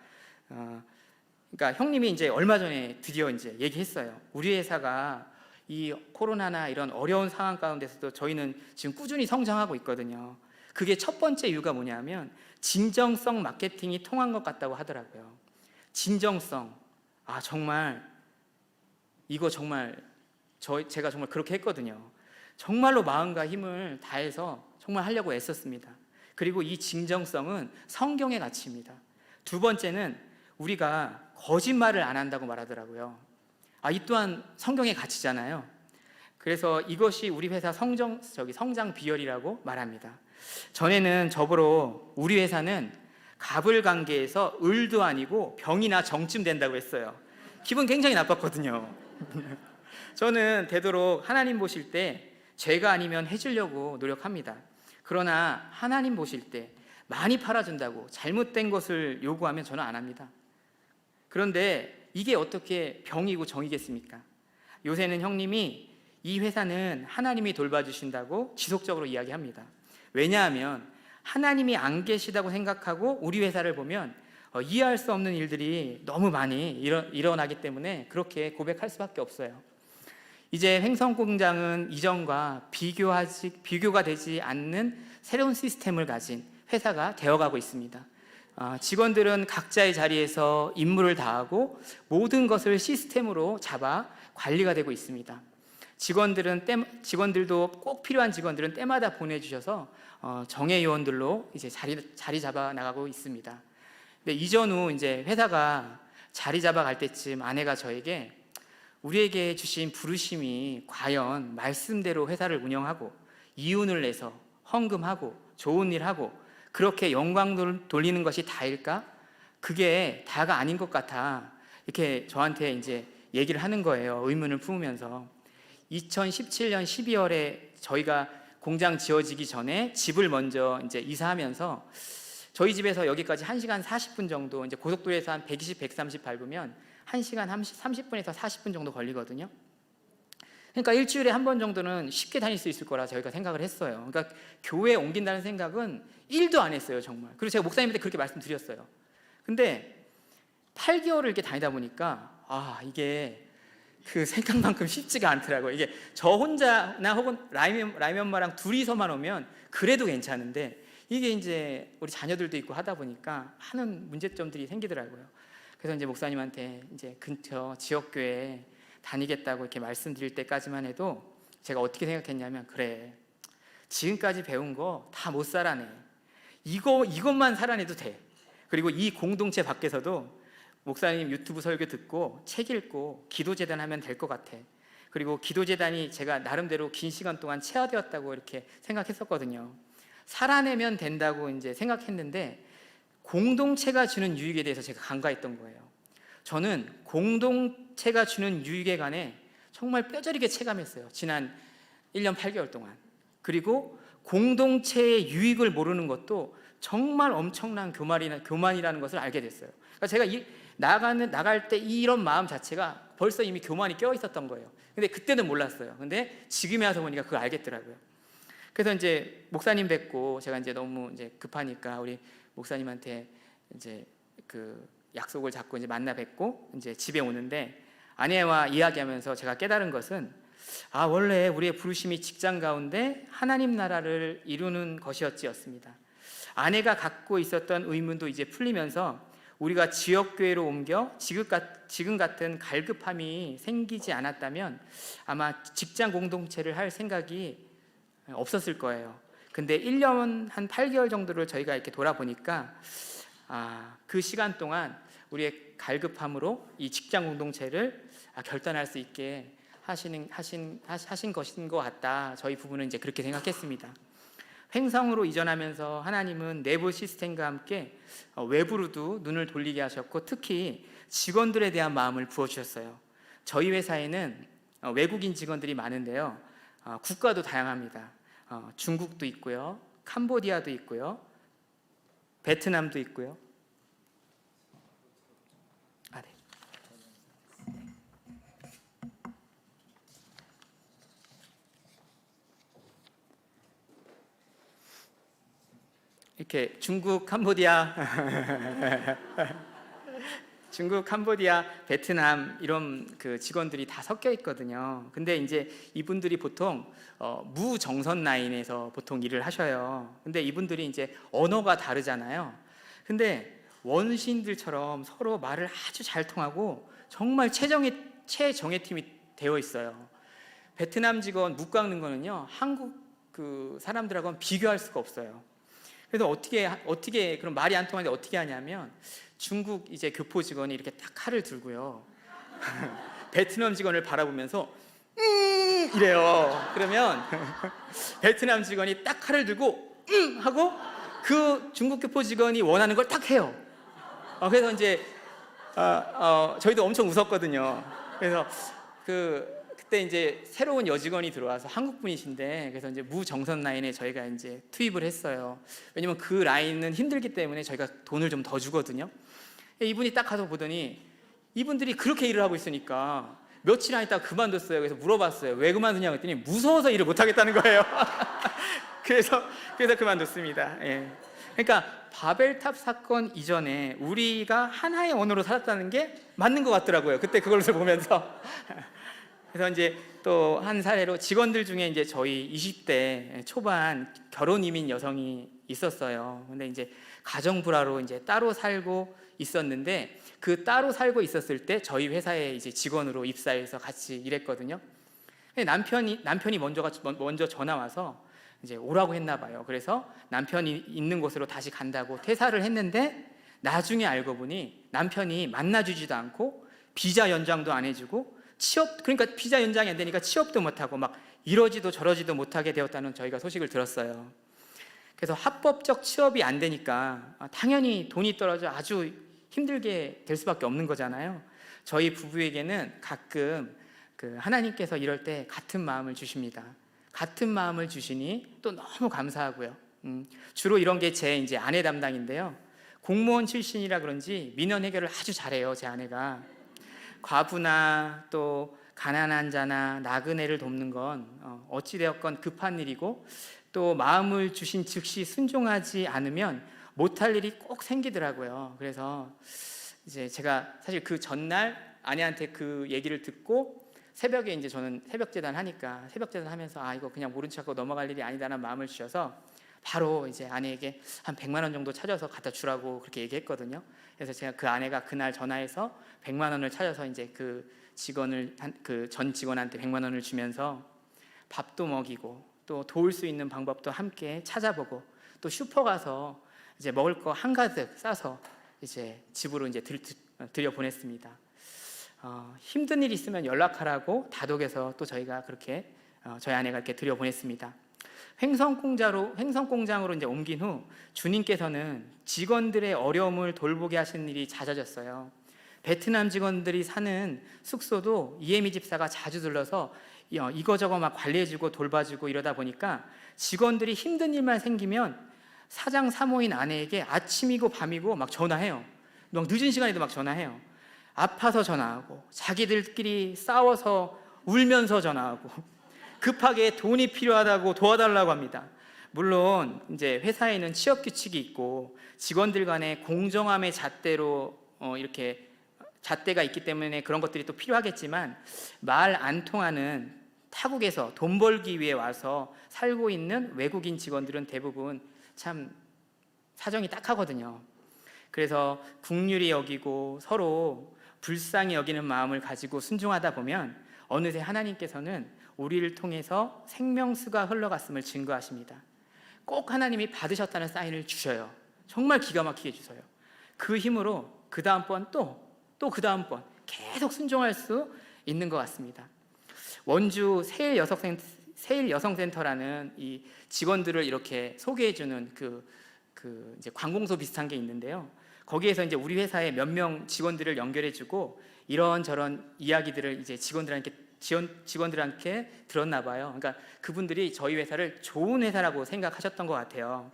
그러니까 형님이 이제 얼마 전에 드디어 이제 얘기했어요. 우리 회사가 이 코로나나 이런 어려운 상황 가운데서도 저희는 지금 꾸준히 성장하고 있거든요. 그게 첫 번째 이유가 뭐냐면 진정성 마케팅이 통한 것 같다고 하더라고요. 진정성. 정말 이거 정말 제가 정말 그렇게 했거든요. 정말로 마음과 힘을 다해서 정말 하려고 애썼습니다. 그리고 이 진정성은 성경의 가치입니다. 두 번째는 우리가 거짓말을 안 한다고 말하더라고요. 이 또한 성경의 가치잖아요. 그래서 이것이 우리 회사 성장 비결이라고 말합니다. 전에는 저보러 우리 회사는 갑을 관계에서 을도 아니고 병이나 정쯤 된다고 했어요. 기분 굉장히 나빴거든요. 저는 되도록 하나님 보실 때 죄가 아니면 해주려고 노력합니다. 그러나 하나님 보실 때 많이 팔아준다고 잘못된 것을 요구하면 저는 안 합니다. 그런데 이게 어떻게 병이고 정이겠습니까? 요새는 형님이 이 회사는 하나님이 돌봐주신다고 지속적으로 이야기합니다. 왜냐하면 하나님이 안 계시다고 생각하고 우리 회사를 보면 이해할 수 없는 일들이 너무 많이 일어나기 때문에 그렇게 고백할 수밖에 없어요. 이제 횡성공장은 이전과 비교가 되지 않는 새로운 시스템을 가진 회사가 되어가고 있습니다. 직원들은 각자의 자리에서 임무를 다하고 모든 것을 시스템으로 잡아 관리가 되고 있습니다. 직원들도 꼭 필요한 직원들은 때마다 보내주셔서 정예 요원들로 이제 자리 잡아 나가고 있습니다. 근데 이전 후 이제 회사가 자리 잡아 갈 때쯤 아내가 저에게 우리에게 주신 부르심이 과연 말씀대로 회사를 운영하고 이윤을 내서 헌금하고 좋은 일 하고 그렇게 영광 돌리는 것이 다일까? 그게 다가 아닌 것 같아. 이렇게 저한테 이제 얘기를 하는 거예요. 의문을 품으면서. 2017년 12월에 저희가 공장 지어지기 전에 집을 먼저 이제 이사하면서 저희 집에서 여기까지 1시간 40분 정도, 이제 고속도로에서 한 120, 130 밟으면 1시간 30분에서 40분 정도 걸리거든요. 그러니까 일주일에 한 번 정도는 쉽게 다닐 수 있을 거라 저희가 생각을 했어요. 그러니까 교회에 옮긴다는 생각은 1도 안 했어요, 정말. 그리고 제가 목사님한테 그렇게 말씀드렸어요. 근데 8개월을 이렇게 다니다 보니까 이게 그 생각만큼 쉽지가 않더라고요. 이게 저 혼자나 혹은 라임이 엄마랑 둘이서만 오면 그래도 괜찮은데 이게 이제 우리 자녀들도 있고 하다 보니까 많은 문제점들이 생기더라고요. 그래서 이제 목사님한테 이제 근처 지역교회에 다니겠다고 이렇게 말씀드릴 때까지만 해도 제가 어떻게 생각했냐면, 그래, 지금까지 배운 거 다 못 살아내. 이것만 살아내도 돼. 그리고 이 공동체 밖에서도 목사님 유튜브 설교 듣고 책 읽고 기도재단 하면 될 것 같아. 그리고 기도재단이 제가 나름대로 긴 시간 동안 체화되었다고 이렇게 생각했었거든요. 살아내면 된다고 이제 생각했는데 공동체가 주는 유익에 대해서 제가 간과했던 거예요. 저는 공동체가 주는 유익에 관해 정말 뼈저리게 체감했어요. 지난 1년 8개월 동안. 그리고 공동체의 유익을 모르는 것도 정말 엄청난 교만이라는 것을 알게 됐어요. 그러니까 제가 나갈 때 이런 마음 자체가 벌써 이미 교만이 껴 있었던 거예요. 근데 그때는 몰랐어요. 근데 지금에 와서 보니까 그걸 알겠더라고요. 그래서 이제 목사님 뵙고 제가 이제 너무 이제 급하니까 우리 목사님한테 이제 그 약속을 잡고 이제 만나 뵙고 이제 집에 오는데 아내와 이야기하면서 제가 깨달은 것은 원래 우리의 부르심이 직장 가운데 하나님 나라를 이루는 것이었지였습니다. 아내가 갖고 있었던 의문도 이제 풀리면서 우리가 지역교회로 옮겨 지금 같은 갈급함이 생기지 않았다면 아마 직장 공동체를 할 생각이 없었을 거예요. 근데 1년 한 8개월 정도를 저희가 이렇게 돌아보니까 그 시간 동안 우리의 갈급함으로 이 직장 공동체를 결단할 수 있게 하신 것인 것 같다. 저희 부부는 이제 그렇게 생각했습니다. 횡성으로 이전하면서 하나님은 내부 시스템과 함께 외부로도 눈을 돌리게 하셨고 특히 직원들에 대한 마음을 부어주셨어요. 저희 회사에는 외국인 직원들이 많은데요. 국가도 다양합니다. 중국도 있고요. 캄보디아도 있고요. 베트남도 있고요. 네. 이렇게 중국, 캄보디아, 베트남 이런 그 직원들이 다 섞여 있거든요. 근데 이제 이분들이 보통 무정선 라인에서 보통 일을 하셔요. 근데 이분들이 이제 언어가 다르잖아요. 근데 원시인들처럼 서로 말을 아주 잘 통하고 정말 최정예 팀이 되어 있어요. 베트남 직원 묵 깎는 거는요 한국 그 사람들하고는 비교할 수가 없어요. 그래서 어떻게 그럼 말이 안 통하는데 어떻게 하냐면 중국 이제 교포 직원이 이렇게 딱 칼을 들고요. 베트남 직원을 바라보면서 이래요. 그러면 베트남 직원이 딱 칼을 들고 하고 그 중국 교포 직원이 원하는 걸 딱 해요. 그래서 이제 저희도 엄청 웃었거든요. 그래서 그때 이제 새로운 여직원이 들어와서 한국 분이신데 그래서 이제 무정선 라인에 저희가 이제 투입을 했어요. 왜냐면 그 라인은 힘들기 때문에 저희가 돈을 좀 더 주거든요. 이분이 딱 가서 보더니 이분들이 그렇게 일을 하고 있으니까 며칠 안 있다가 그만뒀어요. 그래서 물어봤어요. 왜 그만두냐고 했더니 무서워서 일을 못 하겠다는 거예요. 그래서 그만뒀습니다. 예. 그러니까 바벨탑 사건 이전에 우리가 하나의 언어로 살았다는 게 맞는 것 같더라고요. 그때 그걸 보면서. 그래서 이제 또 한 사례로 직원들 중에 이제 저희 20대 초반 결혼 이민 여성이 있었어요. 근데 이제 가정 불화로 이제 따로 살고 있었는데, 그 따로 살고 있었을 때 저희 회사에 이제 직원으로 입사해서 같이 일했거든요. 근데 남편이 먼저 전화 와서 이제 오라고 했나 봐요. 그래서 남편이 있는 곳으로 다시 간다고 퇴사를 했는데, 나중에 알고 보니 남편이 만나주지도 않고 비자 연장도 안 해주고 그러니까 비자 연장이 안 되니까 취업도 못하고 막 이러지도 저러지도 못하게 되었다는 저희가 소식을 들었어요. 그래서 합법적 취업이 안 되니까 당연히 돈이 떨어져 아주 힘들게 될 수밖에 없는 거잖아요. 저희 부부에게는 가끔 하나님께서 이럴 때 같은 마음을 주십니다. 같은 마음을 주시니 또 너무 감사하고요. 주로 이런 게 제 이제 아내 담당인데요. 공무원 출신이라 그런지 민원 해결을 아주 잘해요, 제 아내가. 과부나 또 가난한 자나 나그네를 돕는 건 어찌되었건 급한 일이고, 또 마음을 주신 즉시 순종하지 않으면 못할 일이 꼭 생기더라고요. 그래서 이제 제가 사실 그 전날 아내한테 그 얘기를 듣고 새벽에 이제 저는 새벽제단 하니까 새벽제단 하면서 이거 그냥 모른 척하고 넘어갈 일이 아니다라는 마음을 주셔서 바로 이제 아내에게 한 100만 원 정도 찾아서 갖다 주라고 그렇게 얘기했거든요. 그래서 제가 그 아내가 그날 전화해서 100만 원을 찾아서 이제 그 전 직원한테 100만 원을 주면서 밥도 먹이고 또 도울 수 있는 방법도 함께 찾아보고, 또 슈퍼 가서 이제 먹을 거 한가득 싸서 이제 집으로 이제 들여 보냈습니다. 힘든 일 있으면 연락하라고 다독여서 또 저희가 그렇게 저희 아내가 이렇게 들여 보냈습니다. 횡성공장으로 이제 옮긴 후 주님께서는 직원들의 어려움을 돌보게 하시는 일이 잦아졌어요. 베트남 직원들이 사는 숙소도 이혜미 집사가 자주 들러서 이거저거 막 관리해주고 돌봐주고 이러다 보니까 직원들이 힘든 일만 생기면 사장 사모인 아내에게 아침이고 밤이고 막 전화해요. 막 늦은 시간에도 막 전화해요. 아파서 전화하고, 자기들끼리 싸워서 울면서 전화하고, 급하게 돈이 필요하다고 도와달라고 합니다. 물론 이제 회사에는 취업 규칙이 있고 직원들 간의 공정함의 잣대로 이렇게 잣대가 있기 때문에 그런 것들이 또 필요하겠지만, 말 안 통하는 타국에서 돈 벌기 위해 와서 살고 있는 외국인 직원들은 대부분 참 사정이 딱하거든요. 그래서 국률이 여기고 서로 불쌍히 여기는 마음을 가지고 순종하다 보면 어느새 하나님께서는 우리를 통해서 생명수가 흘러갔음을 증거하십니다. 꼭 하나님이 받으셨다는 사인을 주셔요. 정말 기가 막히게 주셔요. 그 힘으로 그 다음번 또 그 다음번 계속 순종할 수 있는 것 같습니다. 원주 세일여성센터라는 이 직원들을 이렇게 소개해주는 이제 관공서 비슷한 게 있는데요. 거기에서 이제 우리 회사에 몇 명 직원들을 연결해주고 이런저런 이야기들을 이제 직원들한테 들었나 봐요. 그러니까 그분들이 저희 회사를 좋은 회사라고 생각하셨던 것 같아요.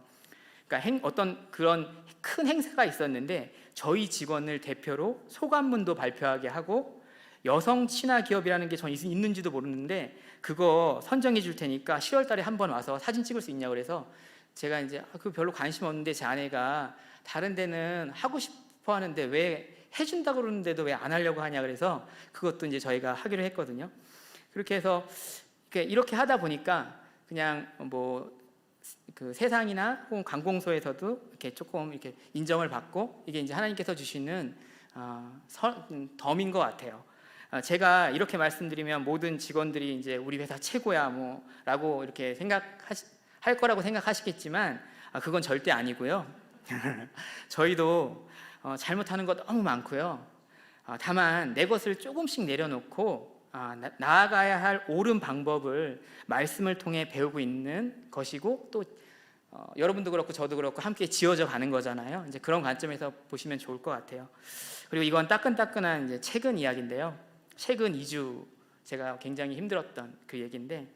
그러니까 어떤 그런 큰 행사가 있었는데 저희 직원을 대표로 소감문도 발표하게 하고, 여성 친화 기업이라는 게 전 있는지도 모르는데 그거 선정해 줄 테니까 10월 달에 한번 와서 사진 찍을 수 있냐고 그래서 제가 이제 그거 별로 관심 없는데 제 아내가 다른 데는 하고 싶어 하는데 왜 해준다고 그러는데도 왜 안 하려고 하냐 그래서 그것도 이제 저희가 하기로 했거든요. 그렇게 해서 이렇게 하다 보니까 그냥 그 세상이나 혹은 관공서에서도 이렇게 조금 이렇게 인정을 받고, 이게 이제 하나님께서 주시는 덤인 것 같아요. 제가 이렇게 말씀드리면 모든 직원들이 이제 우리 회사 최고야 라고 이렇게 할 거라고 생각하시겠지만 그건 절대 아니고요. 저희도 잘못하는 것 너무 많고요. 다만 내 것을 조금씩 내려놓고 나아가야 할 옳은 방법을 말씀을 통해 배우고 있는 것이고, 또 여러분도 그렇고 저도 그렇고 함께 지어져 가는 거잖아요. 이제 그런 관점에서 보시면 좋을 것 같아요. 그리고 이건 따끈따끈한 이제 최근 이야기인데요. 최근 2주 제가 굉장히 힘들었던 그 얘기인데,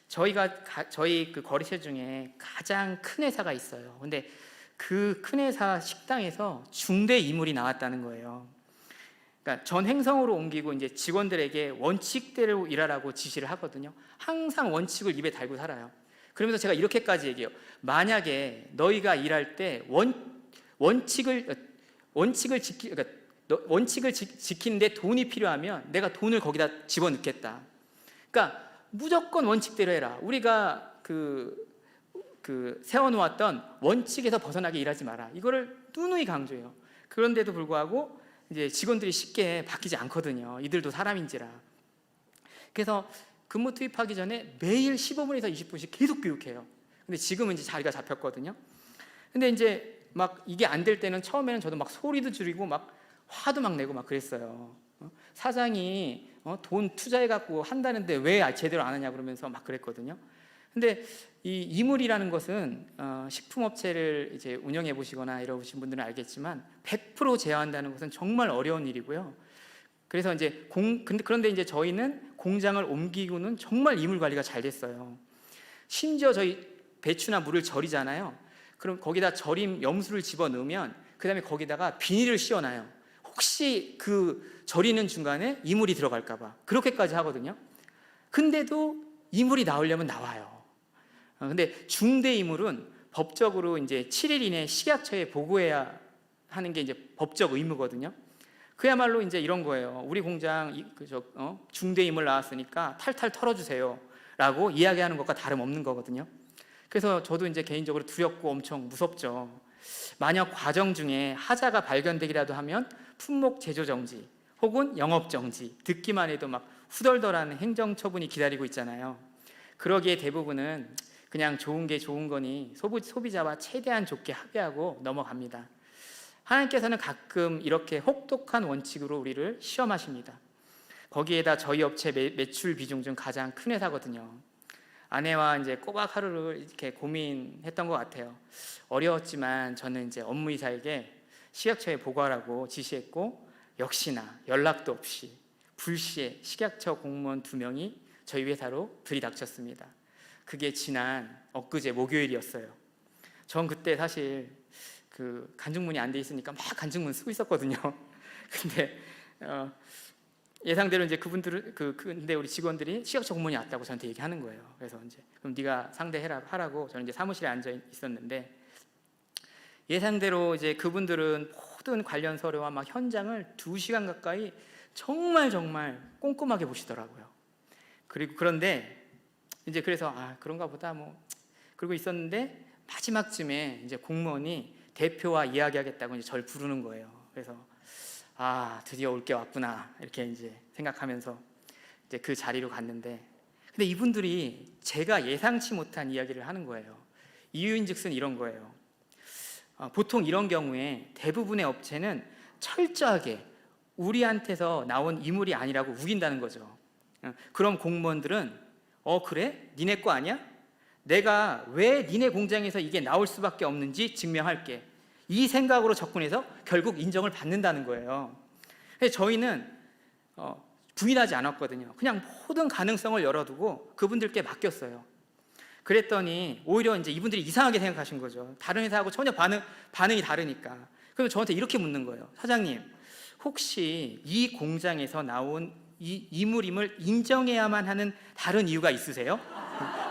저희 그 거래처 중에 가장 큰 회사가 있어요. 근데 그 큰 회사 식당에서 중대 이물이 나왔다는 거예요. 그러니까 전 행성으로 옮기고 이제 직원들에게 원칙대로 일하라고 지시를 하거든요. 항상 원칙을 입에 달고 살아요. 그러면서 제가 이렇게까지 얘기해요. 만약에 너희가 일할 때 원칙을 지키는데 돈이 필요하면 내가 돈을 거기다 집어넣겠다. 그러니까 무조건 원칙대로 해라. 우리가 세워놓았던 원칙에서 벗어나게 일하지 마라. 이거를 누누이 강조해요. 그런데도 불구하고 이제 직원들이 쉽게 바뀌지 않거든요. 이들도 사람인지라. 그래서 근무 투입하기 전에 매일 15분에서 20분씩 계속 교육해요. 근데 지금은 이제 자리가 잡혔거든요. 근데 이제 막 이게 안 될 때는 처음에는 저도 막 소리도 줄이고 막 화도 막 내고 막 그랬어요. 사장이 돈 투자해 갖고 한다는데 왜 제대로 안 하냐 그러면서 막 그랬거든요. 근데 이 이물이라는 것은 식품업체를 이제 운영해 보시거나 이러신 분들은 알겠지만 100% 제어한다는 것은 정말 어려운 일이고요. 그래서 이제 그런데 이제 저희는 공장을 옮기고는 정말 이물 관리가 잘 됐어요. 심지어 저희 배추나 물을 절이잖아요. 그럼 거기다 절임 염수를 집어 넣으면 그 다음에 거기다가 비닐을 씌워놔요. 혹시 그 절이는 중간에 이물이 들어갈까 봐 그렇게까지 하거든요. 근데도 이물이 나오려면 나와요. 근데 중대 이물은 법적으로 이제 7일 이내 식약처에 보고해야 하는 게 이제 법적 의무거든요. 그야말로 이제 이런 거예요. 우리 공장 중대 이물 나왔으니까 탈탈 털어주세요라고 이야기하는 것과 다름없는 거거든요. 그래서 저도 이제 개인적으로 두렵고 엄청 무섭죠. 만약 과정 중에 하자가 발견되기라도 하면 품목 제조 정지 혹은 영업 정지, 듣기만 해도 막 후덜덜한 행정 처분이 기다리고 있잖아요. 그러기에 대부분은 그냥 좋은 게 좋은 거니 소비자와 최대한 좋게 합의하고 넘어갑니다. 하나님께서는 가끔 이렇게 혹독한 원칙으로 우리를 시험하십니다. 거기에다 저희 업체 매출 비중 중 가장 큰 회사거든요. 아내와 이제 꼬박 하루를 이렇게 고민했던 것 같아요. 어려웠지만 저는 이제 업무이사에게 식약처에 보고하라고 지시했고, 역시나 연락도 없이 불시에 식약처 공무원 2명이 저희 회사로 들이닥쳤습니다. 그게 지난 엊그제 목요일이었어요. 전 그때 사실 그 간증문이 안 돼 있으니까 막 간증문 쓰고 있었거든요. 근데 예상대로 이제 그분들은 근데 우리 직원들이 식약처 공무원이 왔다고 저한테 얘기하는 거예요. 그래서 이제 그럼 네가 상대해라 하라고 저는 이제 사무실에 앉아 있었는데, 예상대로 이제 그분들은 모든 관련 서류와 막 현장을 2시간 가까이 정말 꼼꼼하게 보시더라고요. 그런데 이제 그래서 그런가 보다 뭐 그러고 있었는데, 마지막쯤에 이제 공무원이 대표와 이야기하겠다고 이제 저를 부르는 거예요. 그래서 드디어 올 게 왔구나 이렇게 이제 생각하면서 이제 그 자리로 갔는데, 근데 이분들이 제가 예상치 못한 이야기를 하는 거예요. 이유인즉슨 이런 거예요. 보통 이런 경우에 대부분의 업체는 철저하게 우리한테서 나온 이물이 아니라고 우긴다는 거죠. 그럼 공무원들은 그래? 니네 거 아니야? 내가 왜 니네 공장에서 이게 나올 수밖에 없는지 증명할게. 이 생각으로 접근해서 결국 인정을 받는다는 거예요. 그래서 저희는 부인하지 않았거든요. 그냥 모든 가능성을 열어두고 그분들께 맡겼어요. 그랬더니 오히려 이제 이분들이 이상하게 생각하신 거죠. 다른 회사하고 전혀 반응이 다르니까. 그럼 저한테 이렇게 묻는 거예요. 사장님, 혹시 이 공장에서 나온 이 이물임을 인정해야만 하는 다른 이유가 있으세요?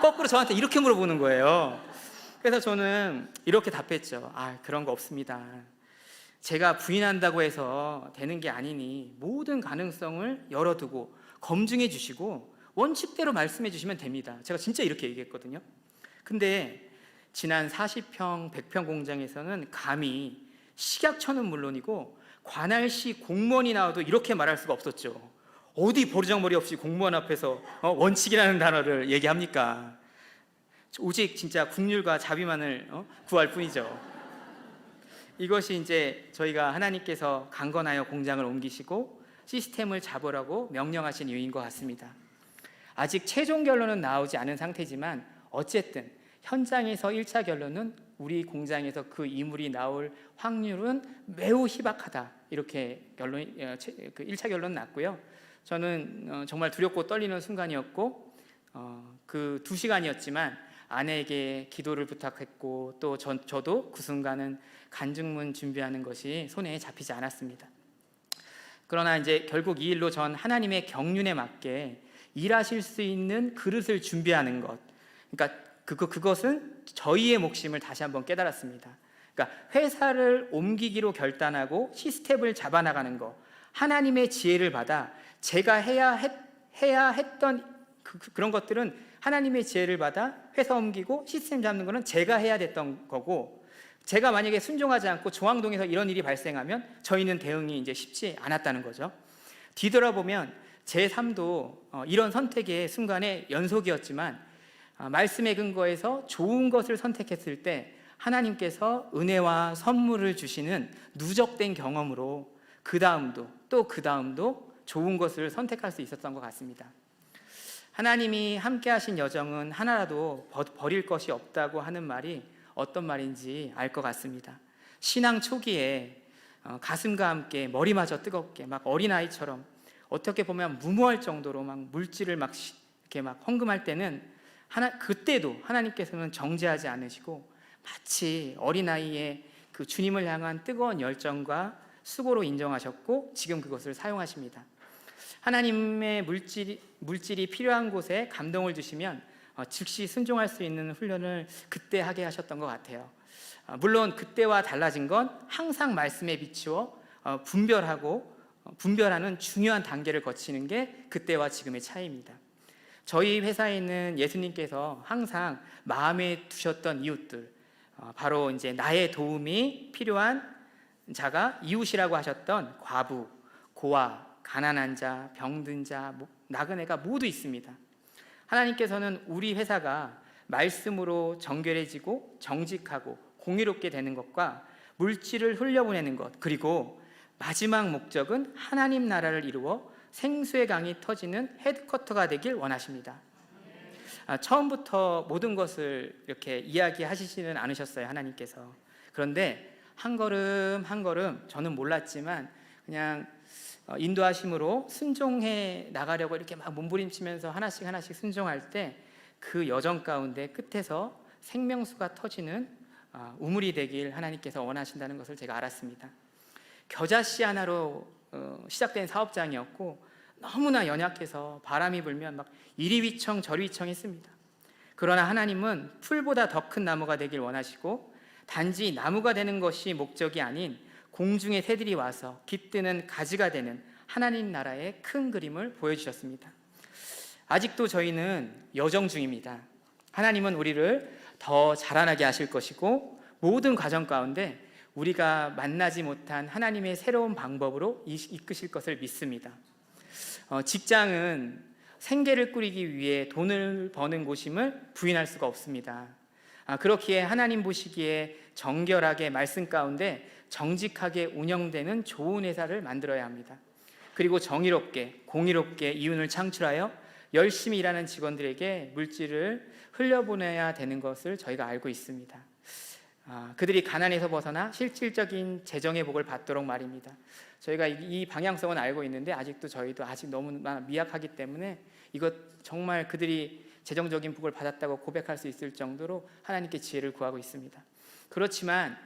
거꾸로 저한테 이렇게 물어보는 거예요. 그래서 저는 이렇게 답했죠. 그런 거 없습니다. 제가 부인한다고 해서 되는 게 아니니 모든 가능성을 열어두고 검증해 주시고 원칙대로 말씀해 주시면 됩니다. 제가 진짜 이렇게 얘기했거든요. 근데 지난 40평, 100평 공장에서는 감히 식약처는 물론이고 관할시 공무원이 나와도 이렇게 말할 수가 없었죠. 어디 버르장머리 없이 공무원 앞에서 원칙이라는 단어를 얘기합니까? 오직 진짜 국률과 자비만을 구할 뿐이죠. 이것이 이제 저희가 하나님께서 강건하여 공장을 옮기시고 시스템을 잡으라고 명령하신 이유인 것 같습니다. 아직 최종 결론은 나오지 않은 상태지만 어쨌든 현장에서 1차 결론은 우리 공장에서 그 이물이 나올 확률은 매우 희박하다, 이렇게 그 1차 결론은 났고요. 저는 정말 두렵고 떨리는 순간이었고, 그 2시간이었지만 아내에게 기도를 부탁했고, 또 저도 그 순간은 간증문 준비하는 것이 손에 잡히지 않았습니다. 그러나 이제 결국 이 일로 전 하나님의 경륜에 맞게 일하실 수 있는 그릇을 준비하는 것, 그러니까 그것은 저희의 몫임을 다시 한번 깨달았습니다. 그러니까 그러니까 회사를 옮기기로 결단하고 시스템을 잡아나가는 거, 하나님의 지혜를 받아 제가 해야 했던 그런 것들은 하나님의 지혜를 받아 회사 옮기고 시스템 잡는 거는 제가 해야 됐던 거고, 제가 만약에 순종하지 않고 조항동에서 이런 일이 발생하면 저희는 대응이 이제 쉽지 않았다는 거죠. 뒤돌아보면 제 삶도 이런 선택의 순간의 연속이었지만, 말씀의 근거에서 좋은 것을 선택했을 때 하나님께서 은혜와 선물을 주시는 누적된 경험으로 그 다음도 또 그 다음도 좋은 것을 선택할 수 있었던 것 같습니다. 하나님이 함께 하신 여정은 하나라도 버릴 것이 없다고 하는 말이 어떤 말인지 알 것 같습니다. 신앙 초기에 가슴과 함께 머리마저 뜨겁게 막 어린아이처럼 어떻게 보면 무모할 정도로 막 물질을 막 이렇게 막 헌금할 때는 그때도 하나님께서는 정죄하지 않으시고 마치 어린아이의 그 주님을 향한 뜨거운 열정과 수고로 인정하셨고 지금 그것을 사용하십니다. 하나님의 물질이 필요한 곳에 감동을 주시면 즉시 순종할 수 있는 훈련을 그때 하게 하셨던 것 같아요. 물론 그때와 달라진 건 항상 말씀에 비추어 분별하는 중요한 단계를 거치는 게 그때와 지금의 차이입니다. 저희 회사에 있는 예수님께서 항상 마음에 두셨던 이웃들, 바로 이제 나의 도움이 필요한 자가 이웃이라고 하셨던 과부, 고아, 가난한 자, 병든 자, 나그네가 모두 있습니다. 하나님께서는 우리 회사가 말씀으로 정결해지고 정직하고 공의롭게 되는 것과 물질을 흘려보내는 것, 그리고 마지막 목적은 하나님 나라를 이루어 생수의 강이 터지는 헤드쿼터가 되길 원하십니다. 처음부터 모든 것을 이렇게 이야기하시지는 않으셨어요, 하나님께서. 그런데 한 걸음 한 걸음 저는 몰랐지만 그냥 인도하심으로 순종해 나가려고 이렇게 막 몸부림치면서 하나씩 순종할 때 그 여정 가운데 끝에서 생명수가 터지는 우물이 되길 하나님께서 원하신다는 것을 제가 알았습니다. 겨자씨 하나로 시작된 사업장이었고 너무나 연약해서 바람이 불면 막 이리 휘청 저리 휘청 했습니다. 그러나 하나님은 풀보다 더 큰 나무가 되길 원하시고 단지 나무가 되는 것이 목적이 아닌 공중의 새들이 와서 깃드는 가지가 되는 하나님 나라의 큰 그림을 보여주셨습니다. 아직도 저희는 여정 중입니다. 하나님은 우리를 더 자라나게 하실 것이고 모든 과정 가운데 우리가 만나지 못한 하나님의 새로운 방법으로 이끄실 것을 믿습니다. 직장은 생계를 꾸리기 위해 돈을 버는 곳임을 부인할 수가 없습니다. 그렇기에 하나님 보시기에 정결하게 말씀 가운데 정직하게 운영되는 좋은 회사를 만들어야 합니다. 그리고 정의롭게 공의롭게 이윤을 창출하여 열심히 일하는 직원들에게 물질을 흘려보내야 되는 것을 저희가 알고 있습니다. 그들이 가난에서 벗어나 실질적인 재정의 복을 받도록 말입니다. 저희가 이 방향성은 알고 있는데 저희도 아직 너무나 미약하기 때문에 이것 정말 그들이 재정적인 복을 받았다고 고백할 수 있을 정도로 하나님께 지혜를 구하고 있습니다. 그렇지만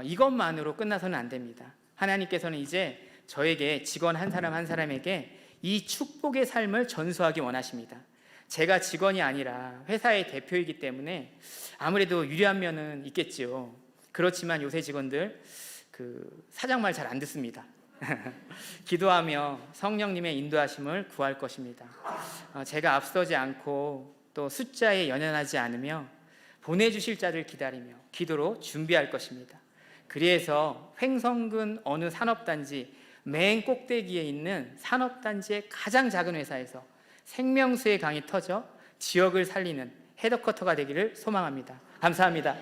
이것만으로 끝나서는 안 됩니다. 하나님께서는 이제 저에게 직원 한 사람 한 사람에게 이 축복의 삶을 전수하기 원하십니다. 제가 직원이 아니라 회사의 대표이기 때문에 아무래도 유리한 면은 있겠지요. 그렇지만 요새 직원들 사장 말 잘 안 듣습니다. 기도하며 성령님의 인도하심을 구할 것입니다. 제가 앞서지 않고 또 숫자에 연연하지 않으며 보내주실 자를 기다리며 기도로 준비할 것입니다. 그래서 횡성군 어느 산업단지 맨 꼭대기에 있는 산업단지의 가장 작은 회사에서 생명수의 강이 터져 지역을 살리는 헤드쿼터가 되기를 소망합니다. 감사합니다.